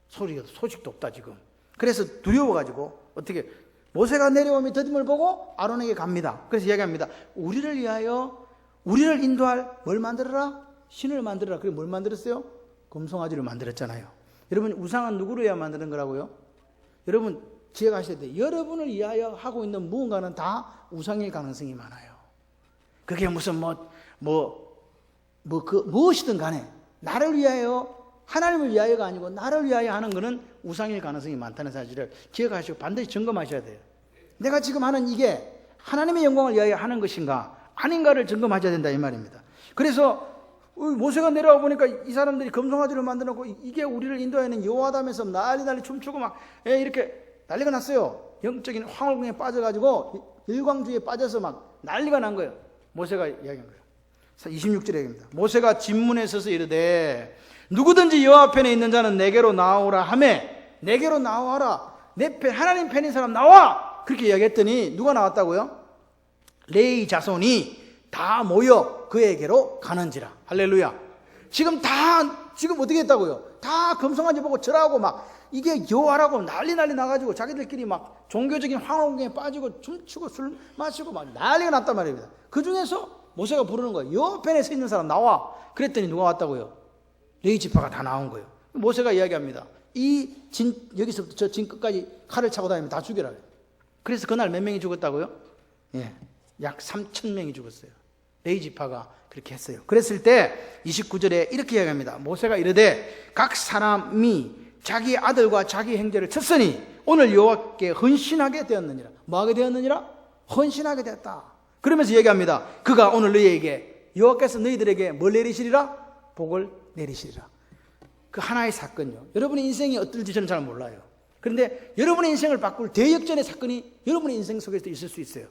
소식도 없다 지금. 그래서 두려워가지고 어떻게 모세가 내려오면 더딤을 보고 아론에게 갑니다. 그래서 이야기합니다. 우리를 위하여 우리를 인도할 뭘 만들어라? 신을 만들어라. 그게 뭘 만들었어요? 금송아지를 만들었잖아요. 여러분, 우상은 누구를 위하여 만드는 거라고요? 여러분 기억하셔야 돼요. 여러분을 위하여 하고 있는 무언가는 다 우상일 가능성이 많아요. 그게 무슨 무엇이든 간에 나를 위하여, 하나님을 위하여가 아니고 나를 위하여 하는 것은 우상일 가능성이 많다는 사실을 기억하시고 반드시 점검하셔야 돼요. 내가 지금 하는 이게 하나님의 영광을 위하여 하는 것인가 아닌가를 점검하셔야 된다 이 말입니다. 그래서 모세가 내려와 보니까 이 사람들이 금송아지를 만들어놓고 이게 우리를 인도하는 여호와다면서 난리 춤추고 막 이렇게 난리가 났어요. 영적인 황홀궁에 빠져가지고 일광주의에 빠져서 막 난리가 난 거예요. 모세가 이야기한 거예요. 26절에 얘기합니다. 모세가 진문에 서서 이르되 누구든지 여호와 편에 있는 자는 내게로 나오라 하매 내게로 나와라. 내 편 하나님 편인 사람 나와. 그렇게 이야기했더니 누가 나왔다고요? 레위 자손이 다 모여 되어 그에게로 가는지라. 할렐루야. 지금 어떻게 했다고요? 다 금송아지 보고 절하고 막 이게 여호와라고 난리 나가지고 자기들끼리 막 종교적인 황홀경에 빠지고 춤추고 술 마시고 막 난리가 났단 말입니다. 그 중에서 모세가 부르는 거예요. 옆에 서 있는 사람 나와. 그랬더니 누가 왔다고요? 레위 지파가 다 나온 거예요. 모세가 이야기합니다. 여기서부터 저 진 끝까지 칼을 차고 다니면 다 죽여라. 그래서 그날 몇 명이 죽었다고요? 예, 약 3,000명이 죽었어요. 레위 지파가 그렇게 했어요. 그랬을 때 29절에 이렇게 이야기합니다. 모세가 이르되 각 사람이 자기 아들과 자기 형제를 쳤으니 오늘 여호와께 헌신하게 되었느니라. 뭐하게 되었느니라? 헌신하게 되었다. 그러면서 얘기합니다. 그가 오늘 너희에게 여호와께서 너희들에게 뭘 내리시리라? 복을 내리시리라. 그 하나의 사건요. 여러분의 인생이 어떨지 저는 잘 몰라요. 그런데 여러분의 인생을 바꿀 대역전의 사건이 여러분의 인생 속에서 있을 수 있어요.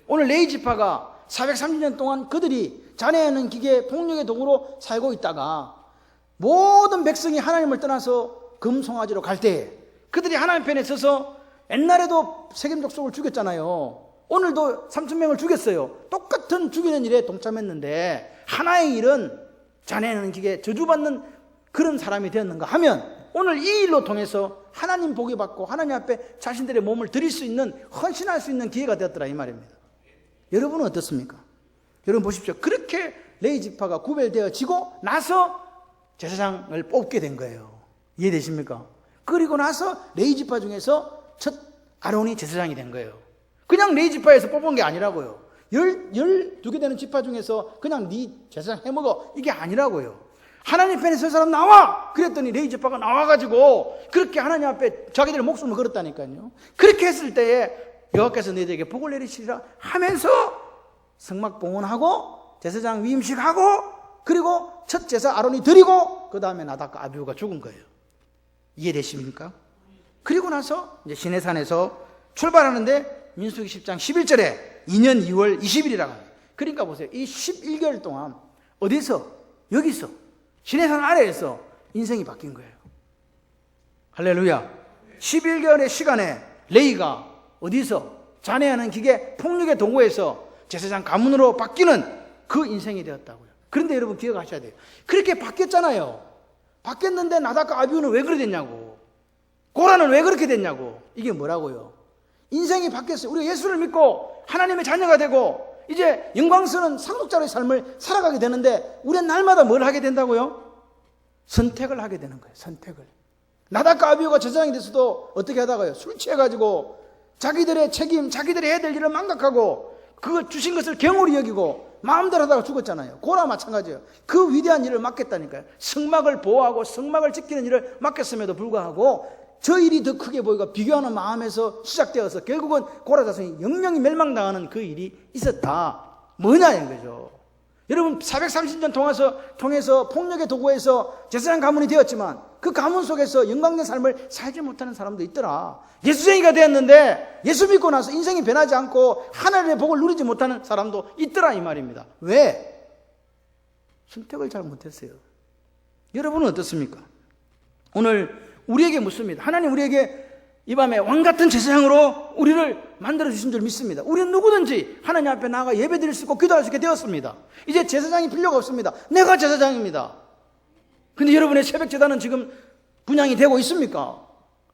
오늘 레위 지파가 430년 동안 그들이 자네하는 기계 폭력의 도구로 살고 있다가 모든 백성이 하나님을 떠나서 금송아지로 갈 때에 그들이 하나님 편에 서서 옛날에도 세겜 족속을 죽였잖아요. 오늘도 3,000명을 죽였어요. 똑같은 죽이는 일에 동참했는데 하나의 일은 자네는 기계 저주받는 그런 사람이 되었는가 하면 오늘 이 일로 통해서 하나님 복이 받고 하나님 앞에 자신들의 몸을 드릴 수 있는 헌신할 수 있는 기회가 되었더라 이 말입니다. 여러분은 어떻습니까? 여러분 보십시오. 그렇게 레위 지파가 구별되어지고 나서 제사장을 뽑게 된 거예요. 이해되십니까? 그리고 나서 레위 지파 중에서 첫 아론이 제사장이 된 거예요. 그냥 레위 지파에서 뽑은 게 아니라고요. 12개 되는 지파 중에서 그냥 네 제사장 해먹어 이게 아니라고요. 하나님 편에 설 사람 나와! 그랬더니 레위 지파가 나와가지고 그렇게 하나님 앞에 자기들의 목숨을 걸었다니까요. 그렇게 했을 때에 여호와께서 너희들에게 복을 내리시리라 하면서 성막 봉헌하고 제사장 위임식하고 그리고 첫 제사 아론이 드리고 그 다음에 나답과 아비후가 죽은 거예요. 이해되십니까? 그리고 나서 이제 시내산에서 출발하는데 민수기 10장 11절에 2년 2월 20일이라고 합니다. 그러니까 보세요. 이 11개월 동안 어디서? 여기서 시내산 아래에서 인생이 바뀐 거예요. 할렐루야. 11개월의 시간에 레위가 어디서 자네하는 기계 폭력의 도구에서 제사장 가문으로 바뀌는 그 인생이 되었다고요. 그런데 여러분 기억하셔야 돼요. 그렇게 바뀌었잖아요. 바뀌었는데 나답과 아비후는 왜 그렇게 됐냐고. 고라는 왜 그렇게 됐냐고. 이게 뭐라고요? 인생이 바뀌었어요. 우리가 예수를 믿고 하나님의 자녀가 되고 이제 영광스러운 상속자의 삶을 살아가게 되는데 우리는 날마다 뭘 하게 된다고요? 선택을 하게 되는 거예요. 선택을. 나답과 아비후가 제사장이 됐어도 어떻게 하다가요? 술 취해가지고 자기들의 책임, 자기들이 해야 될 일을 망각하고 그거 주신 것을 경홀히 여기고 마음대로 하다가 죽었잖아요. 고라 마찬가지예요. 그 위대한 일을 맡겼다니까요. 성막을 보호하고 성막을 지키는 일을 맡겼음에도 불구하고 저 일이 더 크게 보이고 비교하는 마음에서 시작되어서 결국은 고라 자손이 영영이 멸망당하는 그 일이 있었다. 뭐냐는 거죠. 여러분 430년 통해서 폭력의 도구에서 제사장 가문이 되었지만 그 가문 속에서 영광된 삶을 살지 못하는 사람도 있더라. 예수쟁이가 되었는데 예수 믿고 나서 인생이 변하지 않고 하나님의 복을 누리지 못하는 사람도 있더라 이 말입니다. 왜? 선택을 잘 못했어요. 여러분은 어떻습니까? 오늘 우리에게 묻습니다. 하나님 우리에게 이 밤에 왕같은 제사장으로 우리를 만들어주신 줄 믿습니다. 우리는 누구든지 하나님 앞에 나아가 예배드릴 수 있고 기도할 수 있게 되었습니다. 이제 제사장이 필요가 없습니다. 내가 제사장입니다. 근데 여러분의 새벽 제단은 지금 분양이 되고 있습니까?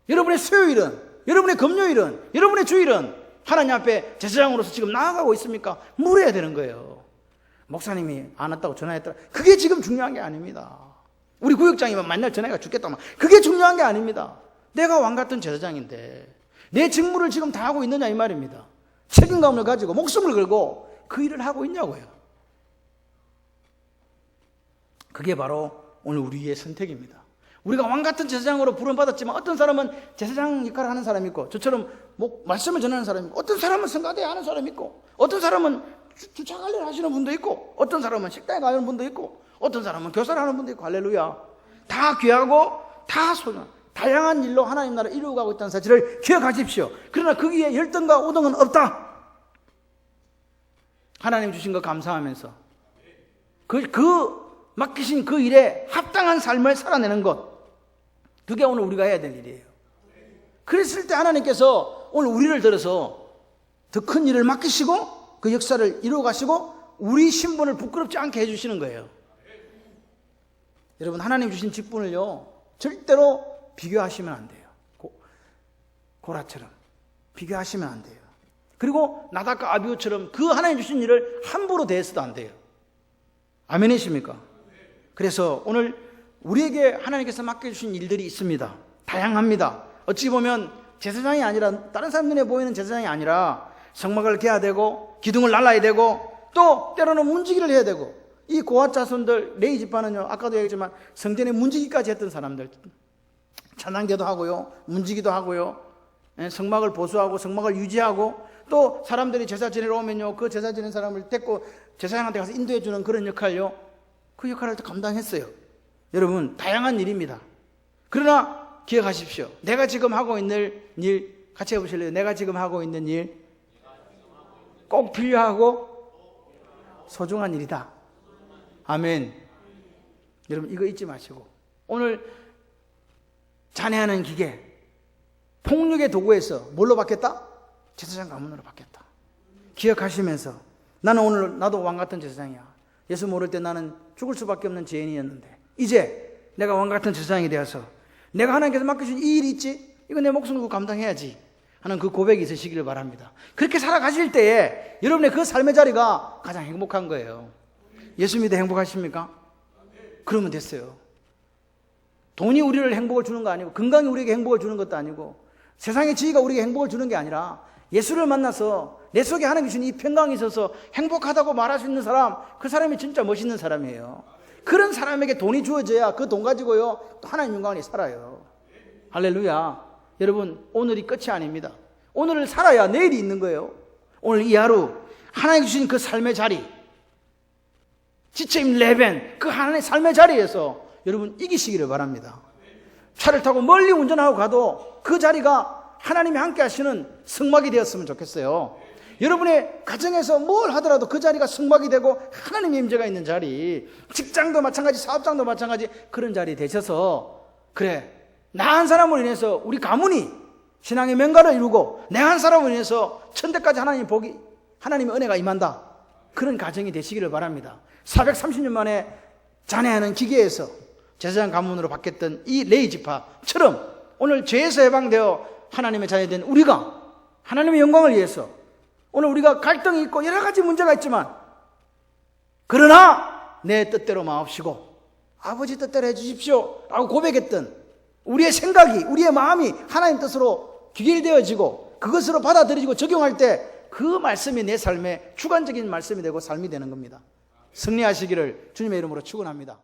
여러분의 수요일은, 여러분의 금요일은, 여러분의 주일은 하나님 앞에 제사장으로서 지금 나아가고 있습니까? 물어야 되는 거예요. 목사님이 안 왔다고 전화했더라. 그게 지금 중요한 게 아닙니다. 우리 구역장이면 만날 전화가 죽겠다면 그게 중요한 게 아닙니다. 내가 왕같은 제사장인데 내 직무를 지금 다 하고 있느냐 이 말입니다. 책임감을 가지고 목숨을 걸고 그 일을 하고 있냐고요. 그게 바로 오늘 우리의 선택입니다. 우리가 왕같은 제사장으로 부름받았지만 어떤 사람은 제사장 역할을 하는 사람이 있고 저처럼 말씀을 전하는 사람이 있고 어떤 사람은 성가대에 하는 사람이 있고 어떤 사람은 주차 관리를 하시는 분도 있고 어떤 사람은 식당에 가는 분도 있고 어떤 사람은 교사를 하는 분도 있고 할렐루야. 다 귀하고 다 소중한 다양한 일로 하나님 나라를 이루어가고 있다는 사실을 기억하십시오. 그러나 거기에 열등과 우등은 없다. 하나님 주신 거 감사하면서 그 맡기신 그 일에 합당한 삶을 살아내는 것, 그게 오늘 우리가 해야 될 일이에요. 그랬을 때 하나님께서 오늘 우리를 들어서 더 큰 일을 맡기시고 그 역사를 이루어 가시고 우리 신분을 부끄럽지 않게 해주시는 거예요. 여러분, 하나님 주신 직분을요, 절대로 비교하시면 안 돼요. 고라처럼 비교하시면 안 돼요. 그리고 나답과 아비후처럼 그 하나님 주신 일을 함부로 대해서도 안 돼요. 아멘이십니까? 그래서 오늘 우리에게 하나님께서 맡겨주신 일들이 있습니다. 다양합니다. 어찌 보면 제사장이 아니라, 다른 사람 눈에 보이는 제사장이 아니라 성막을 개야 되고 기둥을 날라야 되고 또 때로는 문지기를 해야 되고, 이 고앗 자손들 레위 지파는요, 아까도 얘기했지만 성전에 문지기까지 했던 사람들, 찬양대도 하고요, 문지기도 하고요, 성막을 보수하고 성막을 유지하고, 또 사람들이 제사 지내러 오면요, 그 제사 지낸 사람을 데리고 제사장한테 가서 인도해 주는 그런 역할요, 그 역할을 감당했어요. 여러분, 다양한 일입니다. 그러나 기억하십시오. 내가 지금 하고 있는 일, 같이 해보실래요? 내가 지금 하고 있는 일 꼭 필요하고 소중한 일이다. 아멘. 여러분, 이거 잊지 마시고, 오늘 잔해하는 기계, 폭력의 도구에서 뭘로 바뀌었다? 제사장 가문으로 바뀌었다. 기억하시면서, 나는 오늘 나도 왕 같은 제사장이야. 예수 모를 때 나는 죽을 수밖에 없는 죄인이었는데 이제 내가 왕 같은 제사장이 되어서 내가 하나님께서 맡겨준 이 일이 있지? 이거 내 목숨 걸고 감당해야지 하는 그 고백이 있으시기를 바랍니다. 그렇게 살아가실 때에 여러분의 그 삶의 자리가 가장 행복한 거예요. 예수 믿어 행복하십니까? 그러면 됐어요. 돈이 우리를 행복을 주는 거 아니고, 건강이 우리에게 행복을 주는 것도 아니고, 세상의 지위가 우리에게 행복을 주는 게 아니라, 예수를 만나서 내 속에 하나님 주신 이 평강이 있어서 행복하다고 말할 수 있는 사람, 그 사람이 진짜 멋있는 사람이에요. 그런 사람에게 돈이 주어져야 그 돈 가지고요, 또 하나님 영광을 살아요. 할렐루야. 여러분, 오늘이 끝이 아닙니다. 오늘을 살아야 내일이 있는 거예요. 오늘 이 하루 하나님 주신 그 삶의 자리, 지체임 레벤, 그 하나님의 삶의 자리에서 여러분 이기시기를 바랍니다. 차를 타고 멀리 운전하고 가도 그 자리가 하나님이 함께 하시는 성막이 되었으면 좋겠어요. 여러분의 가정에서 뭘 하더라도 그 자리가 성막이 되고 하나님의 임재가 있는 자리, 직장도 마찬가지, 사업장도 마찬가지, 그런 자리 되셔서, 그래, 나 한 사람으로 인해서 우리 가문이 신앙의 명가를 이루고 내 한 사람으로 인해서 천대까지 하나님의 복이, 하나님의 은혜가 임한다, 그런 가정이 되시기를 바랍니다. 430년 만에 잔해하는 기계에서 제사장 가문으로 바뀌었던 이 레위 지파처럼 오늘 죄에서 해방되어 하나님의 자녀된 우리가 하나님의 영광을 위해서, 오늘 우리가 갈등이 있고 여러 가지 문제가 있지만, 그러나 내 뜻대로 마옵시고 아버지 뜻대로 해주십시오 라고 고백했던 우리의 생각이, 우리의 마음이 하나님 뜻으로 귀결되어지고 그것으로 받아들여지고 적용할 때 그 말씀이 내 삶의 주관적인 말씀이 되고 삶이 되는 겁니다. 승리하시기를 주님의 이름으로 축원합니다.